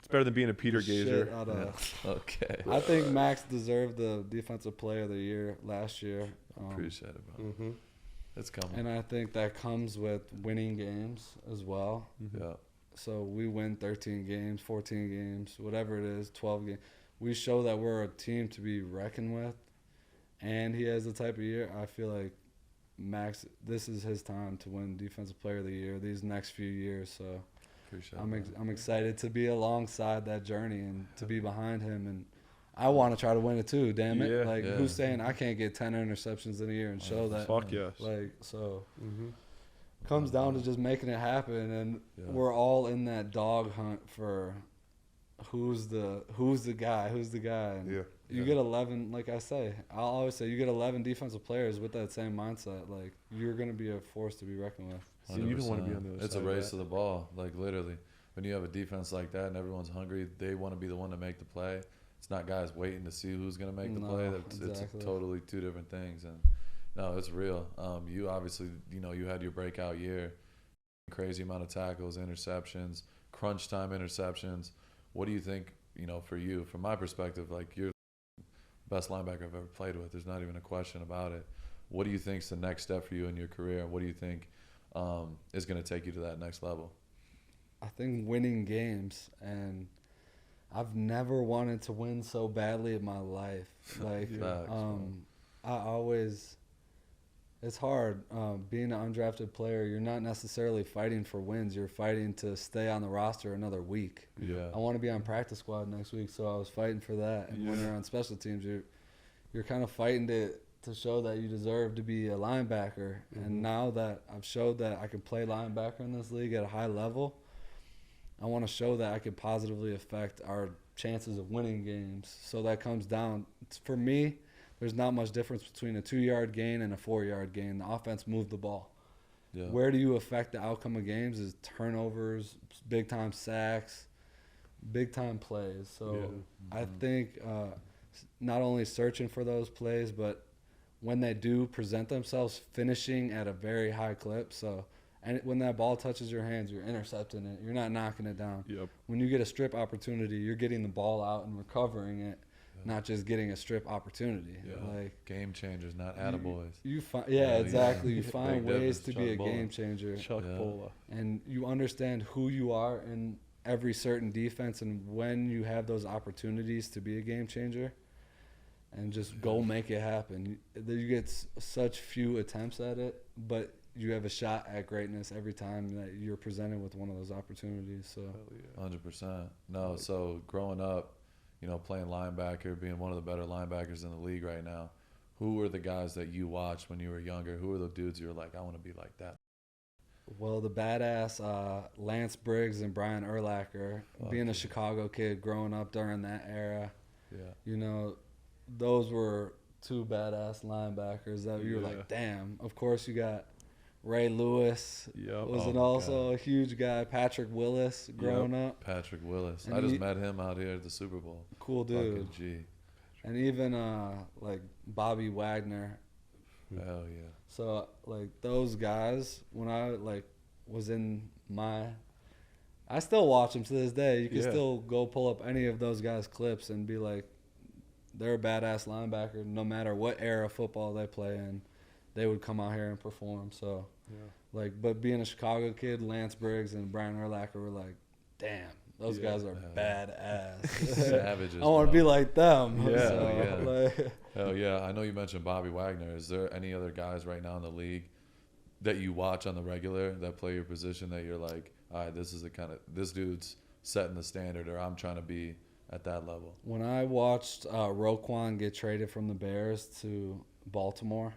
It's better than being a Peter shit Gazer. out of Okay. I think Maxx deserved the Defensive Player of the Year last year. Appreciate it, bro. It's coming. And I think that comes with winning games as well. Yeah. So we win 13 games, 14 games, whatever it is, 12 games. We show that we're a team to be reckoned with. And he has the type of year. I feel like Maxx, this is his time to win Defensive Player of the Year these next few years. So Appreciate I'm excited to be alongside that journey and to be behind him. And I want to try to win it too, damn it. Yeah. Like, who's saying I can't get 10 interceptions in a year and show that? Fuck yes. Like, so comes down to just making it happen. And Yeah. we're all in that dog hunt for who's the guy? And Yeah. you get 11, like I say, I'll always say, you get 11 defensive players with that same mindset. Like, you're going to be a force to be reckoned with. So you don't want to be on the other It's side a of race that. to the ball, like literally. When you have a defense like that and everyone's hungry, they want to be the one to make the play. It's not guys waiting to see who's going to make the play. It's totally two different things. And no, it's real. You obviously, you had your breakout year, crazy amount of tackles, interceptions, crunch time interceptions. What do you think, for you, from my perspective, like you're the best linebacker I've ever played with. There's not even a question about it. What do you think is the next step for you in your career? What do you think is going to take you to that next level? I think winning games, and I've never wanted to win so badly in my life. Like, it's hard being an undrafted player. You're not necessarily fighting for wins. You're fighting to stay on the roster another week. Yeah. I want to be on practice squad next week, so I was fighting for that. And when you're on special teams, you're kind of fighting to show that you deserve to be a linebacker. And now that I've showed that I can play linebacker in this league at a high level, I want to show that I can positively affect our chances of winning games. So that comes down, for me, there's not much difference between a 2-yard gain and a 4-yard gain. The offense moved the ball. Yeah. Where do you affect the outcome of games is turnovers, big-time sacks, big-time plays. So I think not only searching for those plays, but when they do present themselves, finishing at a very high clip. So and when that ball touches your hands, you're intercepting it. You're not knocking it down. Yep. When you get a strip opportunity, you're getting the ball out and recovering it, not just getting a strip opportunity. Yeah. Like Game changers, not attaboys. You find, Yeah, exactly. yeah. You find Big ways difference, to Chuck be a Bola. game changer, Chuck Bola. and you understand who you are in every certain defense, and when you have those opportunities to be a game changer, and just go make it happen. You get such few attempts at it, but you have a shot at greatness every time that you're presented with one of those opportunities. So 100%. No, so growing up, playing linebacker, being one of the better linebackers in the league right now, who were the guys that you watched when you were younger? Who were the dudes you were like, I want to be like that? Well, the badass Lance Briggs and Brian Urlacher, being a Chicago kid growing up during that era, those were two badass linebackers that you were like, damn. Of course, you got Ray Lewis, was also a huge guy. Patrick Willis growing up. Patrick Willis. And I just met him out here at the Super Bowl. Cool dude. Fucking G. And even like Bobby Wagner. Hell yeah. So like those guys, when I was in I still watch them to this day. You can still go pull up any of those guys' clips and be like, they're a badass linebacker no matter what era of football they play in. They would come out here and perform. So, but being a Chicago kid, Lance Briggs and Brian Urlacher were like, damn, those guys are badass. Savages. I want to be like them. Yeah, so, Hell yeah. I know you mentioned Bobby Wagner. Is there any other guys right now in the league that you watch on the regular that play your position that you're like, all right, this dude's setting the standard, or I'm trying to be at that level? When I watched Roquan get traded from the Bears to Baltimore,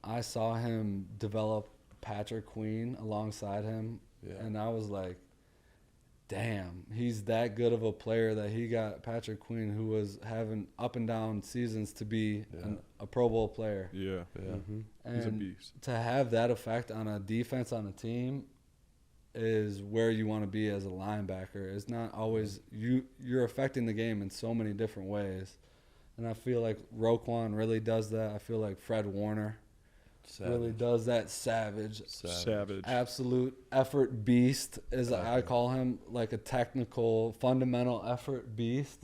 I saw him develop Patrick Queen alongside him, and I was like, damn, he's that good of a player that he got Patrick Queen, who was having up and down seasons, to be a Pro Bowl player. And he's a beast. To have that effect on a defense, on a team, is where you want to be as a linebacker. It's not always you're affecting the game in so many different ways. And I feel like Roquan really does that. I feel like Fred Warner really does that. Savage. Absolute effort beast, as I call him, like a technical, fundamental effort beast.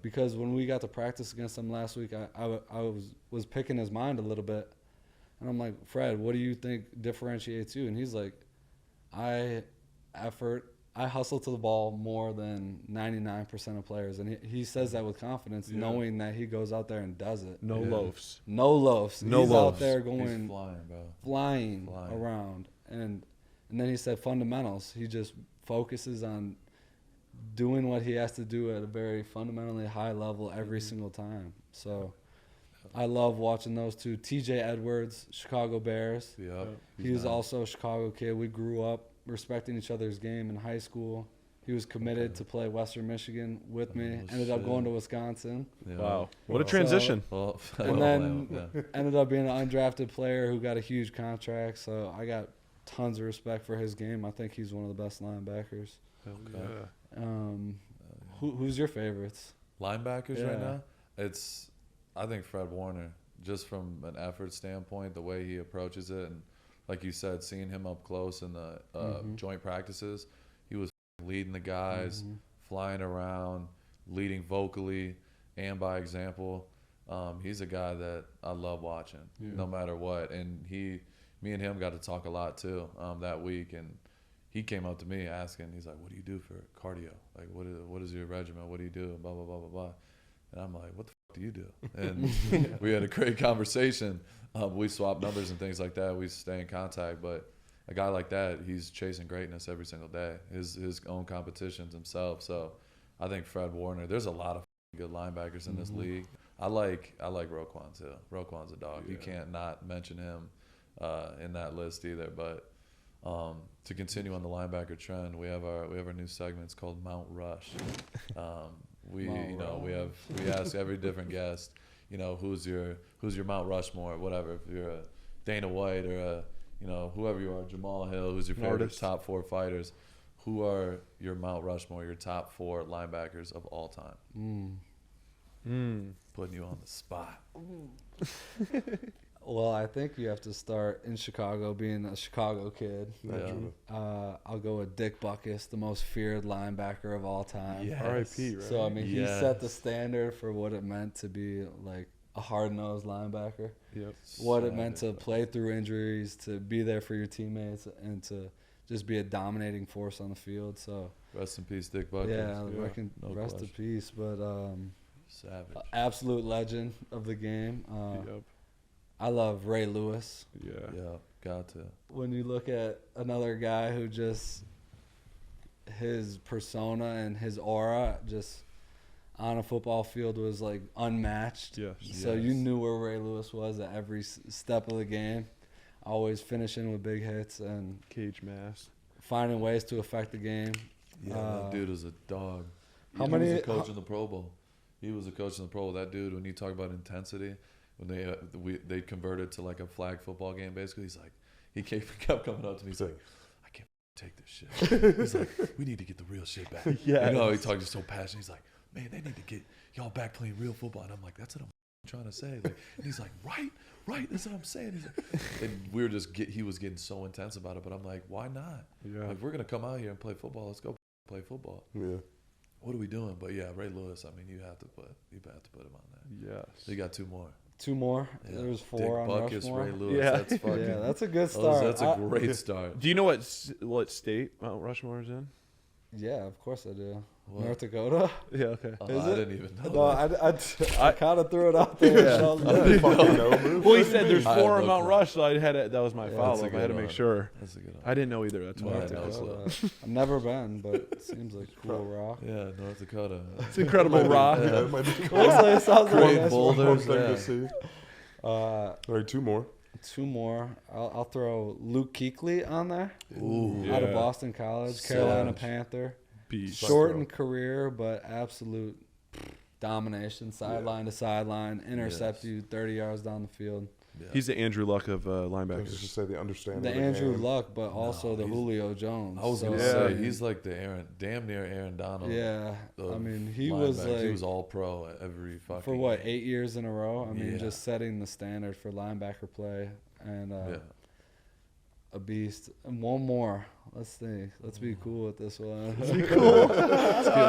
Because when we got to practice against him last week, I was picking his mind a little bit. And I'm like, Fred, what do you think differentiates you? And he's like, I hustle to the ball more than 99% of players. And he says that with confidence, knowing that he goes out there and does it. No loafs. He's out there going, He's flying, bro. Flying around. And then he said fundamentals. He just focuses on doing what he has to do at a very fundamentally high level every single time. So I love watching those two. TJ Edwards, Chicago Bears. Yep. He was also a Chicago kid. We grew up respecting each other's game in high school. He was committed to play Western Michigan with me. Oh, Ended up shit. going to Wisconsin. Yeah. Wow. What a Well, transition. Well, And then yeah. ended up being an undrafted player who got a huge contract. So I got tons of respect for his game. I think he's one of the best linebackers. Yeah. Who's your favorites? Linebackers right Yeah. now, I think Fred Warner, just from an effort standpoint, the way he approaches it, and like you said, seeing him up close in the joint practices, he was leading the guys, flying around, leading vocally and by example. He's a guy that I love watching, no matter what. And me and him got to talk a lot too that week, and he came up to me asking, he's like, "What do you do for cardio? Like, what is your regimen? What do you do? Blah blah blah blah blah." And I'm like, "What the fuck do you do?" And we had a great conversation. We swapped numbers and things like that. We stay in contact, but a guy like that, he's chasing greatness every single day. His own competitions himself. So I think Fred Warner. There's a lot of good linebackers in this league. I like Roquan too. Roquan's a dog. You can't not mention him in that list either. But to continue on the linebacker trend, we have our new segments called Mount Rush. We ask every different guest, who's your Mount Rushmore, whatever. If you're a Dana White or whoever you are, Jamal Hill, who's your favorite top 4 fighters, who are your Mount Rushmore, your top 4 linebackers of all time? Putting you on the spot. Well, I think you have to start in Chicago, being a Chicago kid. Yeah. I'll go with Dick Butkus, the most feared linebacker of all time. Yes. R.I.P., right? So, I mean, he Yes. set the standard for what it meant to be like a hard-nosed linebacker. Yep. What it meant to play through injuries, to be there for your teammates, and to just be a dominating force on the field. So, Rest in peace, Dick Butkus. yeah, rest in question. peace. But Savage. absolute legend of the game. Yep. I love Ray Lewis. Yeah. Yeah, got to. When you look at another guy who just his persona and his aura just on a football field was like unmatched. Yes. So you knew where Ray Lewis was at every step of the game, always finishing with big hits and Cage mass. finding ways to affect the game. Yeah, that dude is a dog. He was a coach in the Pro Bowl. He was a coach in the Pro Bowl. That dude, when you talk about intensity, when they converted to like a flag football game, basically, he kept coming up to me. He's like, "I can't take this shit." He's like, "We need to get the real shit back." Yeah. He talks so passionate. He's like, "Man, they need to get y'all back playing real football." And I'm like, "That's what I'm trying to say." Like, and he's like, "Right, that's what I'm saying." He's like, and we were he was getting so intense about it, but I'm like, "Why not? Yeah. Like, we're gonna come out here and play football. Let's go play football." Yeah. What are we doing? But yeah, Ray Lewis. I mean, you have to put him on there. Yes. You got 2 more. 2 more. Yeah. There's 4 Dick on Butkus, Rushmore. Ray Lewis. Yeah. That's fucking. Yeah, that's a good start. That's a great start. Do you know what state Mount Rushmore is in? Yeah, of course I do. What? North Dakota. Yeah. Okay. Oh, Is I it? didn't even know. No, that. I kind of threw it out there. Yeah. So I didn't fucking know, man. Well, he said there's I had 4 on no Mount clue. Rush, so I had it. That was my Yeah, follow that's a up. I had to good make one. sure. That's a good one. I didn't know either. That's why. North I asked. Dakota. I've never been, but it seems like a cool rock. Yeah, North Dakota. It's incredible rock. Yeah, it might be cool. Honestly, it sounds like a Great nice boulders. One thing Yeah. to see. All right, 2 more. 2 more. I'll throw Luke Kuechly on there. Ooh. Out of Yeah. Boston College, Savage. Carolina Panther. Beast. Shortened career, but absolute domination, sideline to sideline, intercept Yes. you 30 yards down the field. Yeah. He's the Andrew Luck of I was just linebackers. to say the understanding. The of the Andrew game. Luck, but also the he's- Julio Jones. I was gonna Yeah. say he's like the damn near Aaron Donald. Yeah, of I mean, he was linebackers. like, he was all pro at every fucking. for what, 8 years in a row? I mean, Yeah. just setting the standard for linebacker play and Yeah. a beast. And 1 more. Let's see. Let's be cool with this one. Let's get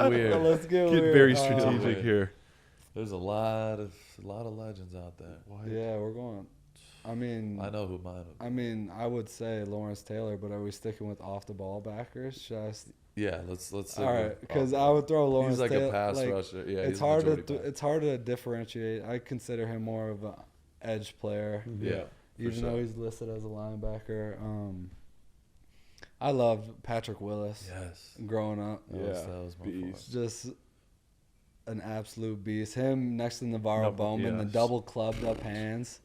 weird. Let's get Get weird. very strategic wait. here. There's a lot of legends out there. Yeah, we're going. I mean, I know who mine would be. I mean, I would say Lawrence Taylor, but are we sticking with off the ball backers? Should I Yeah, let's. all right, because I would throw Lawrence. He's like Taylor, a pass like, rusher. Yeah, it's he's hard to majority pass. it's hard to differentiate. I consider him more of an edge player, Yeah, even though he's listed as a linebacker. I loved Patrick Willis Yes. growing up. That was my beast. fault. Just an absolute beast. Him next to Navarro Double- Bowman, the yes. double clubbed up hands.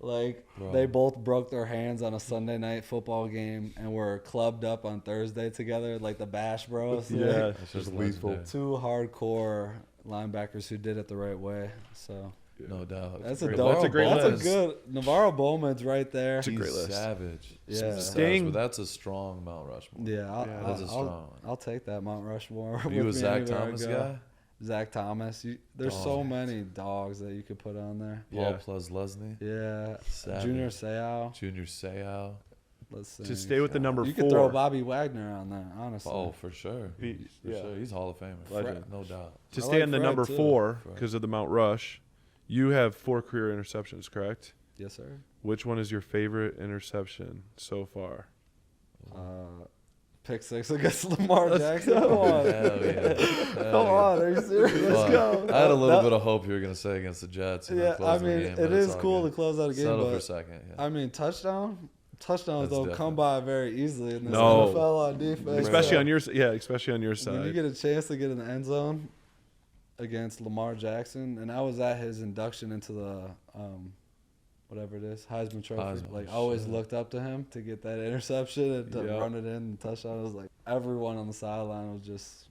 Like, Bro. they both broke their hands on a Sunday night football game and were clubbed up on Thursday together, like the Bash Bros. Yeah. Like, That's Just just lethal. legendary. two hardcore linebackers who did it the right way. So No doubt. that's great a dope. list. That's a great That's list. a good Navarro Bowman's right there. It's a He's great list. savage. Yeah. He's Staying- savage, but that's a strong Mount Rushmore. Yeah, Yeah, that's a strong one. I'll take that Mount Rushmore. Are you a with me Zach anywhere I Thomas go. guy? Zach Thomas. There's so Dogs. many dogs that you could put on there. Paul Yeah. plus Lesney. Yeah, Savage. Junior Seau. Junior Seau. Let's see. To stay with the number you 4. could throw Bobby Wagner on there, honestly. Oh, for sure. For yeah. sure. He's Hall of Famer. Legend. No doubt. To I stay like on the Fred, number too. 4 Fred. because of the Mount Rush, you have 4 career interceptions, correct? Yes, sir. Which one is your favorite interception so far? Pick 6 against Lamar Jackson. Come Hell on. yeah. Come on. Are you serious? Fuck. Go. I had a little That- bit of hope you were going to say against the Jets. Yeah, I mean, it is cool to close out a game, Settle but for second. Yeah. I mean, touchdowns That's don't come different. by very easily in this No. NFL on defense. Especially So on your especially on your when you side. get a chance to get in the end zone against Lamar Jackson, and I was at his induction into the whatever it is, Heisman Trophy. Heisman, Like, I always shit. looked up to him to get that interception and to Yep. run it in and touchdown. It was like everyone on the sideline was just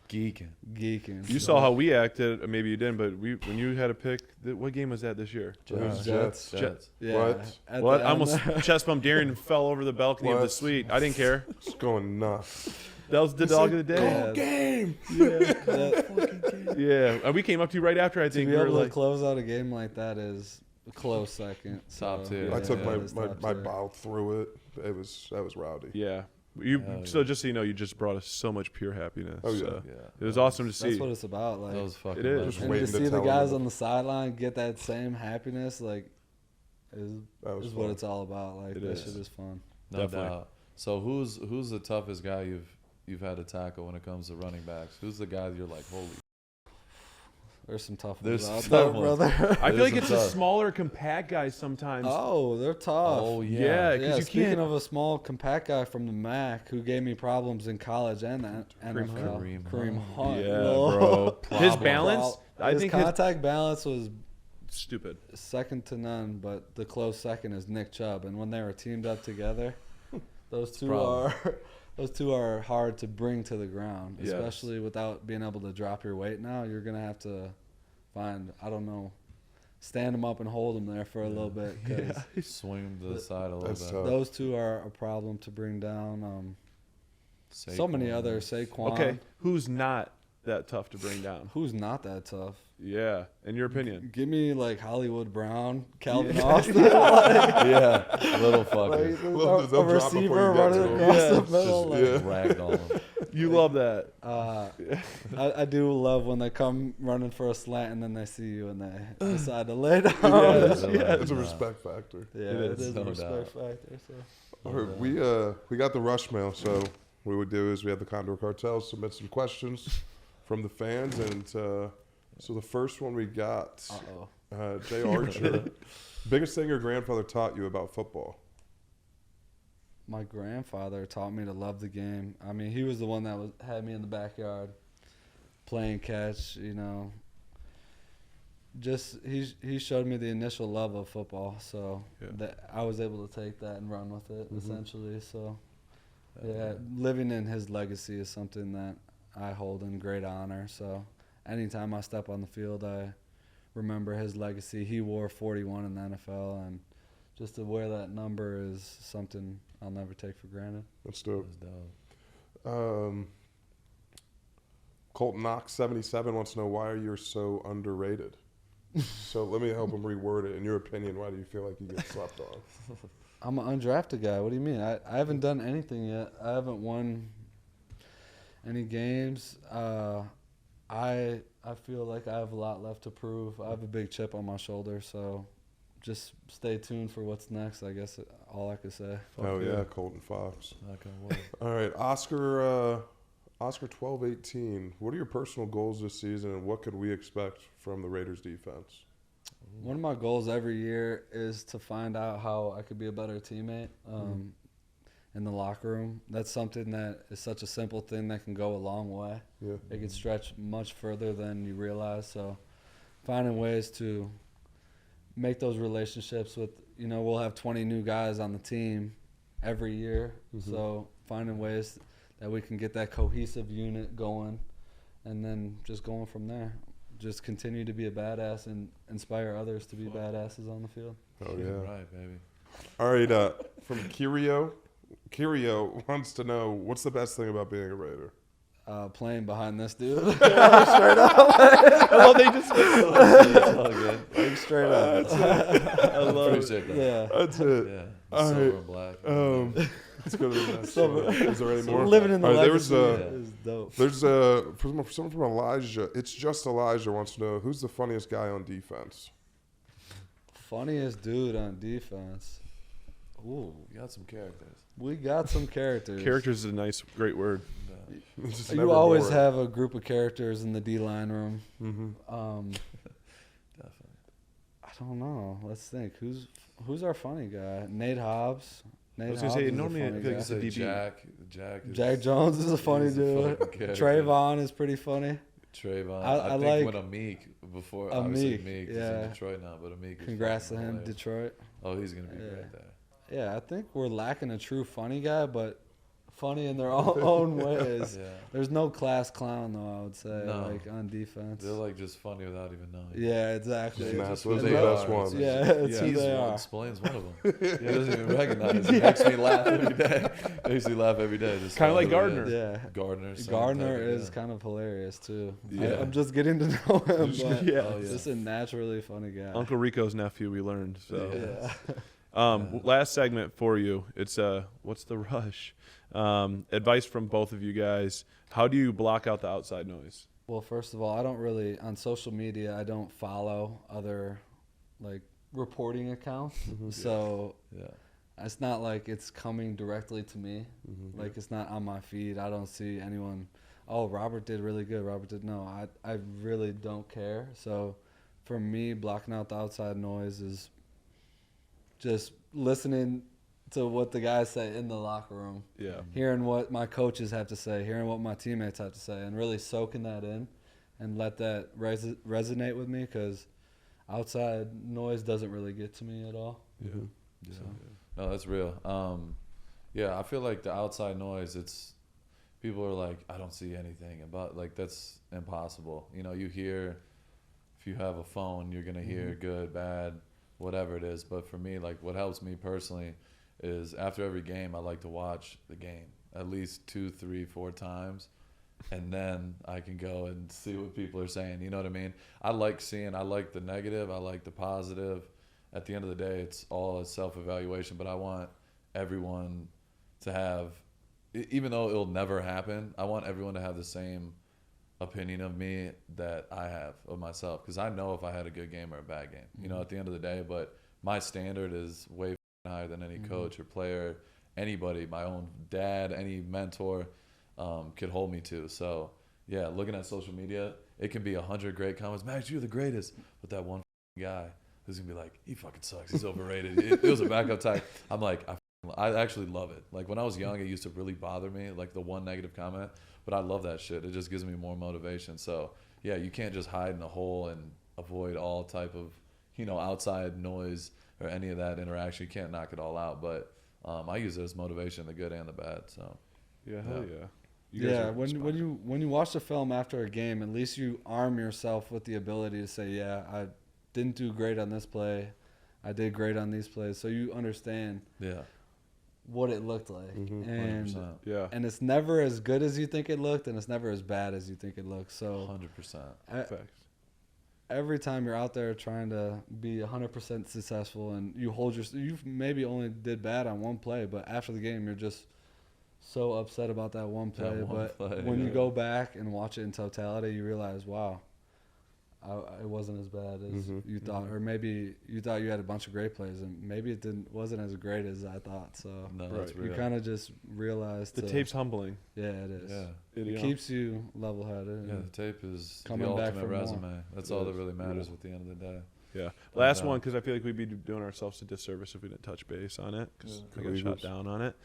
Geeking. geeking. You saw how we acted. Maybe you didn't, but when you had a pick, what game was that this year? It was Jets. Jets. Yeah. What? at What? the I end almost there. chest bumped Darian and fell over the balcony of the What? suite. I didn't care. It's going nuts. That was the dog of the day. Yeah. Game. Yeah, and we came up to you right after. I To think be we were able to like, close out a game like that is a close second. Top So, tier. I took it is my top my tier. bow through it. That was rowdy. yeah. You Hell so yeah. just so you know, you just brought us so much pure happiness. Oh, yeah. So Yeah. it was awesome to see. That's what it's about. Like, Those fucking It is. legends. Just and waiting to to see the tell guys them. on the sideline get that same happiness, like, is That was what fun. it's all about. Like, It that is. shit is fun. No Definitely. doubt. So who's the toughest guy you've had to tackle when it comes to running backs? Who's the guy that you're like, holy? There's some tough There's ones out some there, tough ones. brother. I feel like There's it's some the tough. smaller, compact guys sometimes. Oh, they're tough. Oh yeah, yeah. because Yeah, you speaking can't. of a small, compact guy from the MAC who gave me problems in college and that Kareem NFL, Hunt. Kareem Hunt. Yeah, Whoa. bro. His balance, I his think his contact balance was stupid. second to none, but the close second is Nick Chubb. And when they were teamed up together, those two problem. are hard to bring to the ground, Yes. especially without being able to drop your weight. Now you're gonna have to find, I don't know, stand them up and hold them there for a little bit, because Swing him to the side a little That's bit. tough. those two are a problem to bring down. So many Saquon. others. Saquon. Okay, who's not that tough to bring down? Who's not that tough? Yeah, in your opinion. Give me like Hollywood Brown, Calvin Austin, Yeah, little fucker. like, Well, a they'll drop before you receiver get running to 'em. across Yeah, the it's middle. Just Like, ragdoll him. You love that. I do love when they come running for a slant and then they see you and they decide to lay down. Yes, Yeah, yes. It's a respect factor. it is, is no a respect doubt. factor. So. All right, we got the rush mail, so what we would do is we have the Condor Cartel submit some questions from the fans, and so the first one we got, Uh-oh. Jay Archer, biggest thing your grandfather taught you about football? My grandfather taught me to love the game. I mean, he was the one that had me in the backyard playing catch, you know. Just he showed me the initial love of football, so Yeah. that I was able to take that and run with it essentially. So yeah, living in his legacy is something that I hold in great honor. So anytime I step on the field, I remember his legacy. He wore 41 in the NFL, and just to wear that number is something I'll never take for granted. Let's do That's it. dope. Colton Knox 77 wants to know why you're so underrated. So let me help him reword it. In your opinion, why do you feel like you get slept on? I'm an undrafted guy. What do you mean? I haven't done anything yet. I haven't won any games. I feel like I have a lot left to prove. I have a big chip on my shoulder, so just stay tuned for what's next. I guess all I could say. Oh yeah, Colton Fox. Not gonna work. All right, Oscar 1218. What are your personal goals this season, and what could we expect from the Raiders defense? One of my goals every year is to find out how I could be a better teammate in the locker room. That's something that is such a simple thing that can go a long way. Yeah. It can stretch much further than you realize. So finding ways to make those relationships with, we'll have 20 new guys on the team every year. So finding ways that we can get that cohesive unit going, and then just going from there. Just continue to be a badass and inspire others to be badasses on the field. Oh, yeah. Right, baby. All right, from Kirio wants to know, what's the best thing about being a Raider? Playing behind this dude. Well, they just It's all good. Like, straight up. I love it. Appreciate that. Yeah. That's it. Yeah. All Silver right. and black. Let's go to the next Silver. one. Is there any more? Living in the All right, legacy there's is dope. There's someone from Elijah. It's just Elijah wants to know, who's the funniest guy on defense? Funniest dude on defense. Ooh, You got some characters. we got some characters. Characters is a nice, great word. Yeah. It's just You never always boring. have a group of characters in the D-line room. Definitely. I don't know. Let's think. Who's our funny guy? Nate Hobbs. I was gonna say, is a normally I funny feel like guy. it's a DB. Jack is, Jack Jones is a funny he's a dude. fucking character. Trayvon is pretty funny. Trayvon. I I think like- when Amik, before obviously Amik, Amik is yeah. in Detroit now, but Amik is Congrats to fucking him, hilarious. Detroit. Oh, he's gonna be Yeah. great there. Yeah, I think we're lacking a true funny guy, but funny in their own ways. Yeah. There's no class clown though, I would say, No. like on defense. They're like just funny without even knowing. Yeah, exactly. Just It's nice. who Those are they the are. best ones. Yeah, it's Yeah. who He's they one, are. Spillane's one of them. He doesn't even recognize it. Makes me laugh every day. Makes me laugh every day. Just Kinda like who he Gardner. is. Yeah. Gardner. same Gardner type of is guy. kind of hilarious too. Yeah. I'm just getting to know him, but Yeah. Oh, yeah. just a naturally funny guy. Uncle Rico's nephew, we learned. So, Yeah. last segment for you. It's what's the rush? Advice from both of you guys. How do you block out the outside noise? Well, first of all, I don't really on social media. I don't follow other like reporting accounts, so Yeah. it's not like it's coming directly to me. Like it's not on my feed. I don't see anyone. Oh, Robert did really good. Robert did no. I really don't care. So, for me, blocking out the outside noise is just listening to what the guys say in the locker room. Yeah. Hearing what my coaches have to say, hearing what my teammates have to say, and really soaking that in and let that resonate with me, because outside noise doesn't really get to me at all. Yeah. No, that's real. Yeah, I feel like the outside noise, it's people are like, I don't see anything about, like, that's impossible. You hear, if you have a phone, you're gonna hear good, bad, whatever it is. But for me, like, what helps me personally is after every game, I like to watch the game at least 2, 3, 4 times, and then I can go and see what people are saying. You know what I mean? I like the negative, I like the positive. At the end of the day, it's all a self-evaluation, but I want everyone to have, even though it'll never happen, I want everyone to have the same opinion of me that I have of myself, because I know if I had a good game or a bad game, at the end of the day. But my standard is way higher than any coach or player, anybody, my own dad, any mentor could hold me to. So yeah, looking at social media, it can be 100 great comments, Max, you're the greatest, but that one guy who's gonna be like, he fucking sucks, he's overrated. It was a backup tag. I'm like, I actually love it. Like when I was young, it used to really bother me, like the one negative comment, but I love that shit. It just gives me more motivation. So yeah, you can't just hide in a hole and avoid all type of, outside noise or any of that interaction. You can't knock it all out, but I use it as motivation, the good and the bad. So Yeah, hell yeah. You guys Yeah, are when spot on. when you watch the film after a game, at least you arm yourself with the ability to say, yeah, I didn't do great on this play, I did great on these plays, so you understand yeah, what it looked like. And 100%. Yeah. and it's never as good as you think it looked, and it's never as bad as you think it looks. So 100%. Facts. every time you're out there trying to be 100% successful, and you you maybe only did bad on one play, but after the game you're just so upset about that one play. That one But play, when you yeah. go back and watch it in totality, you realize, wow, it wasn't as bad as you thought, or maybe you thought you had a bunch of great plays, and maybe it wasn't as great as I thought. So No, that's Right. you real. kind of just realize The tape's humbling. Yeah, it is. Yeah. It keeps you level-headed. Yeah, and the tape is Coming the back ultimate for more. resume. That's It all that is. really matters at the end of the day. Yeah. Last doubt. one, because I feel like we'd be doing ourselves a disservice if we didn't touch base on it, because I got Courageous. shot down on it.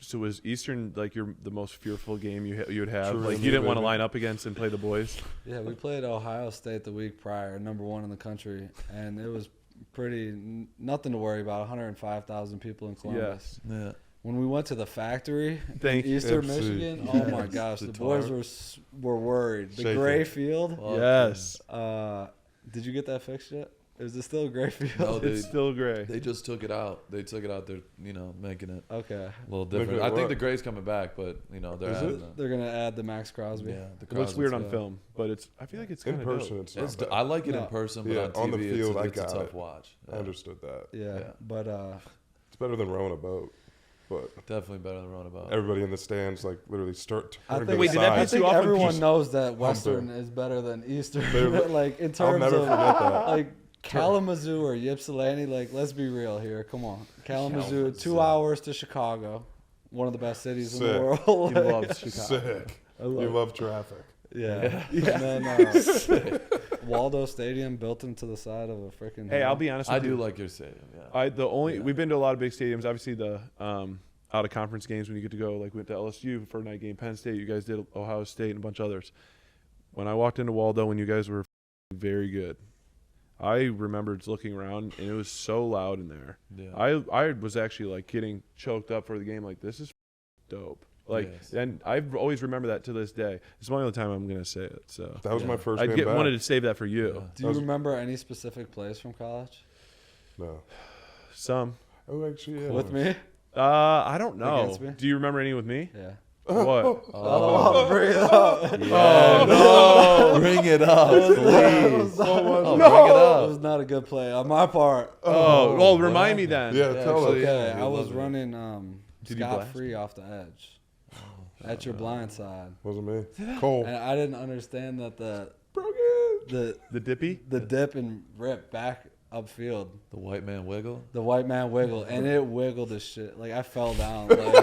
So was Eastern like the most fearful game you would have? True, Like you didn't want to line up against and play the boys? Yeah, we played Ohio State the week prior, #1 in the country, and it was nothing to worry about. 105,000 people in Columbus. Yes. Yeah. When we went to the factory Thank in you. Eastern FC. Michigan, oh my gosh, the boys were worried. The Shaking. gray field. Yes. Did you get that fixed yet? Is it still a gray field? No, It's still gray. They just took it out. They took it out. They're making it Okay. a little Making different. it I think what? the gray's coming back, but they're Is adding it? it. They're gonna add the Max Crosby. Yeah, the It looks weird on yeah. film, but I feel like it's In kind of person, dope. it's not It's bad. I like it No. in person, but Yeah, on TV, on the field, I it's a got tough it. watch. I Yeah. understood that. Yeah. Yeah. But It's better than rowing a boat. But Definitely better than Roundabout. everybody in the stands like literally start I turning think, to Wait, the did that side. I think you off when everyone you- knows that Western is better than Eastern. They're- like in I'll terms never of forget that. like Kalamazoo or Ypsilanti. Like let's be real here. Come on, Kalamazoo, 2 Kalamazoo. hours to Chicago, one of the best cities in the Sick. world. He loves Chicago. Sick. I You love- love traffic. Yeah. And then Waldo Stadium built into the side of a freaking. Hey, I'll be honest with I you. do like your stadium. Yeah. We've been to a lot of big stadiums. Obviously, the out of conference games when you get to go, like we went to LSU for a night game, Penn State. You guys did Ohio State and a bunch of others. When I walked into Waldo, when you guys were very good, I remember just looking around and it was so loud in there. Yeah. I was actually like getting choked up for the game. Like this is dope. Like, Yes. and I've always remember that to this day. It's the only time I'm gonna say it. So That was my first I game back. wanted to save that for you. Yeah. Do you remember any specific plays from college No. Some. Oh, actually, yeah. with me? I don't know. Against me? Do you remember any with me? Yeah. What? Oh, bring it up. Oh, no. Bring it up, please. Oh, Bring it That up. was not a good play on my part. Oh, well, what remind me happened? then. Yeah, tell us. actually, Okay, yeah, I we was love it. running Did you scot blast? free off the edge at your blind side, Wasn't me. Cole. and I didn't understand that the The dippy? the dip and rip back upfield, The white man wiggle. the white man wiggle, and it wiggled as shit. Like I fell down. Like,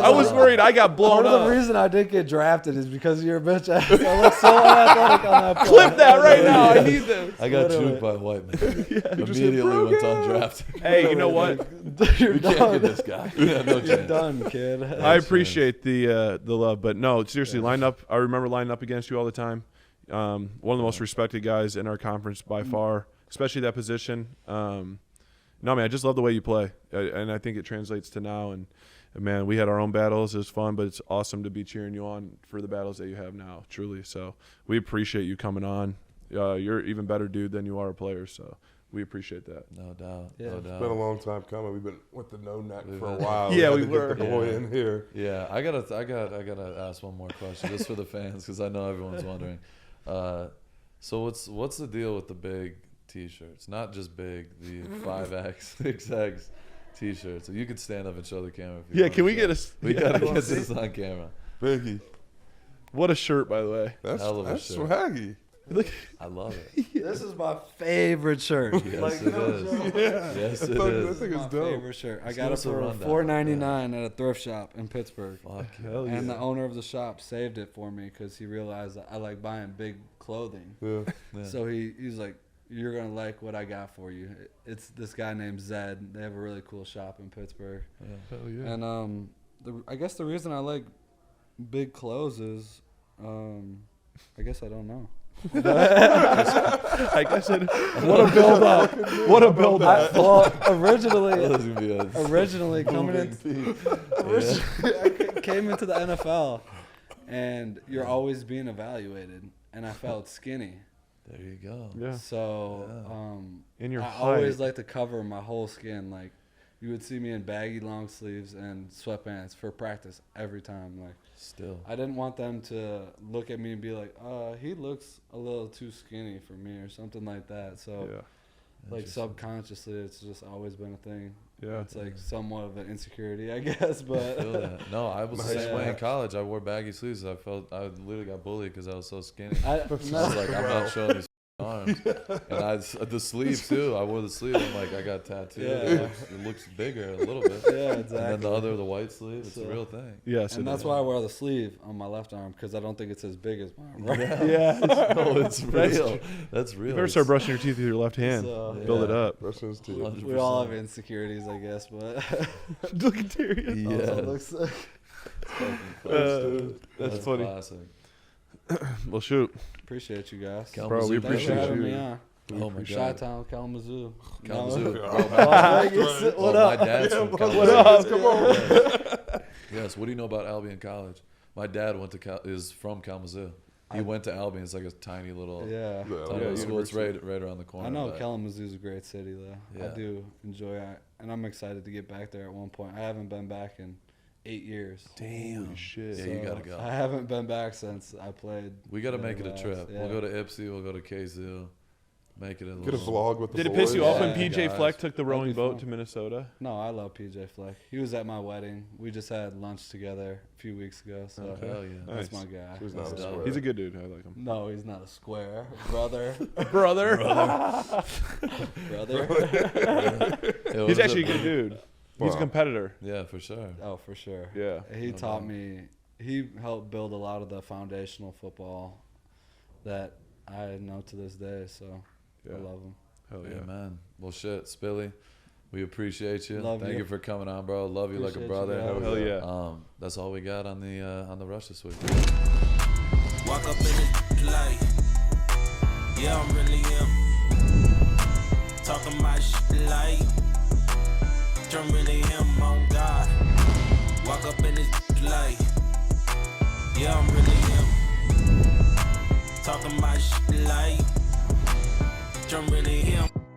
I was worried I got blown Part of the up. reason I didn't get drafted is because of your bitch ass. I look so unathletic on that play. Clip that right now. I need this. I got Literally. juked by a white man. Immediately went undrafted. Hey, you know what? You're We can't done. get this guy. Yeah, no You're chance. done, kid. I appreciate the love, but no, seriously, lined up. I remember lining up against you all the time. One of the most respected guys in our conference by far, especially that position. No, man, I just love the way you play, and I think it translates to now. And man, we had our own battles. It was fun, but it's awesome to be cheering you on for the battles that you have now, truly. So we appreciate you coming on. You're even better dude than you are a player, so we appreciate that. No doubt. Yeah. No It's doubt. It's been a long time coming. We've been with the no neck We've for a been- while. Yeah, had we to were. Get the boy Yeah. in here. Yeah, I gotta ask one more question just for the fans because I know everyone's wondering. So what's the deal with the big T-shirts? Not just big, the 5X, 6X T-shirts. So you could stand up and show the camera. If you Yeah, want can we to. get a? We gotta yeah. get this on camera. Biggie. What a shirt, by the way. That's Hell of a shirt. swaggy. Look, I love it. This is my favorite shirt. Yes, it is. Yeah. Yes, it That is. thing My is dope. favorite shirt. I Just got give it us a for rundown. $4.99 at a thrift shop in Pittsburgh. Fuck hell And yeah. the owner of the shop saved it for me because he realized that I like buying big clothing. Yeah. yeah. So he's like, "You're gonna like what I got for you." It's this guy named Zed. They have a really cool shop in Pittsburgh. Yeah. Hell yeah. And I guess the reason I like big clothes is, I guess I don't know. I guess it. What a build up! What a build up! Well, originally That was gonna be a originally coming in, moving feed. I came into the NFL, and you're always being evaluated, and I felt skinny. There you go. Yeah. So In your I height. always like to cover my whole skin. Like you would see me in baggy long sleeves and sweatpants for practice every time. Like Still. I didn't want them to look at me and be like, he looks a little too skinny for me or something like that. So Yeah. like Interesting. subconsciously, it's just always been a thing. Yeah. It's like somewhat of an insecurity, I guess. But Feel that. No, I was the same way Yeah. in college. I wore baggy sleeves. I literally got bullied because I was so skinny. I I was like, I'm not showing these arms. And the sleeve too. I wore the sleeve. I'm like, I got tattooed. Yeah. It looks bigger a little bit. Yeah, exactly. And then the white sleeve, it's a real thing. Yes, And that's why I wear the sleeve on my left arm, because I don't think it's as big as my right. Yeah. No, it's real. That's real. You better start brushing your teeth with your left hand. So, Build it yeah. up. Brushing his teeth. 100%. We all have insecurities, I guess, but Look at Darius. Yeah. also looks like That's funny. Classic. Well, shoot. appreciate you guys. Bro, we Thanks for appreciate having you. me on. Oh my Chi god. Town, Kalamazoo. Kalamazoo. No. Bro, Las Vegas. What up? My dad's from What Kalamazoo. up? Yes. What do you know about Albion College? My dad is from Kalamazoo. He went to Albion. It's like a tiny little Yeah. tiny school. It's right around the corner. I know but- Kalamazoo's a great city, though. Yeah. I do enjoy it, and I'm excited to get back there at one point. I haven't been back in 8 years. Damn. Holy shit. Yeah, you gotta go. I haven't been back since I played. We got to make it a last. trip. Yeah. We'll go to Ipsy. We'll go to KZoo. Make it a Get a little. vlog with the Did it boys. piss you off when Yeah, PJ guys. Fleck took the rowing be boat fun. to Minnesota? No, I love PJ Fleck. He was at my wedding. We just had lunch together a few weeks ago. So Okay. Hell yeah. that's Nice. my guy. He's not a That's square. dope. He's a good dude. I like him. No, he's not a square, brother. Brother. brother. It He's was actually a good dude. He's a Wow. competitor. Yeah, for sure. Oh, for sure. Yeah. He No taught doubt. me. He helped build a lot of the foundational football that I know to this day. So Yeah. I love him. Hell Yeah, yeah. man. Well, shit, Spilly. We appreciate you. Love Thank you. you for coming on, bro. Love you like a Appreciate brother. you guys. Hell yeah. That's all we got on the rush this week. Walk up in the light. Yeah, I'm really am. Talking my shit like. I'm really am on God. Walk up in this light. Yeah, I'm really am. Talking my shit like. I'm really am.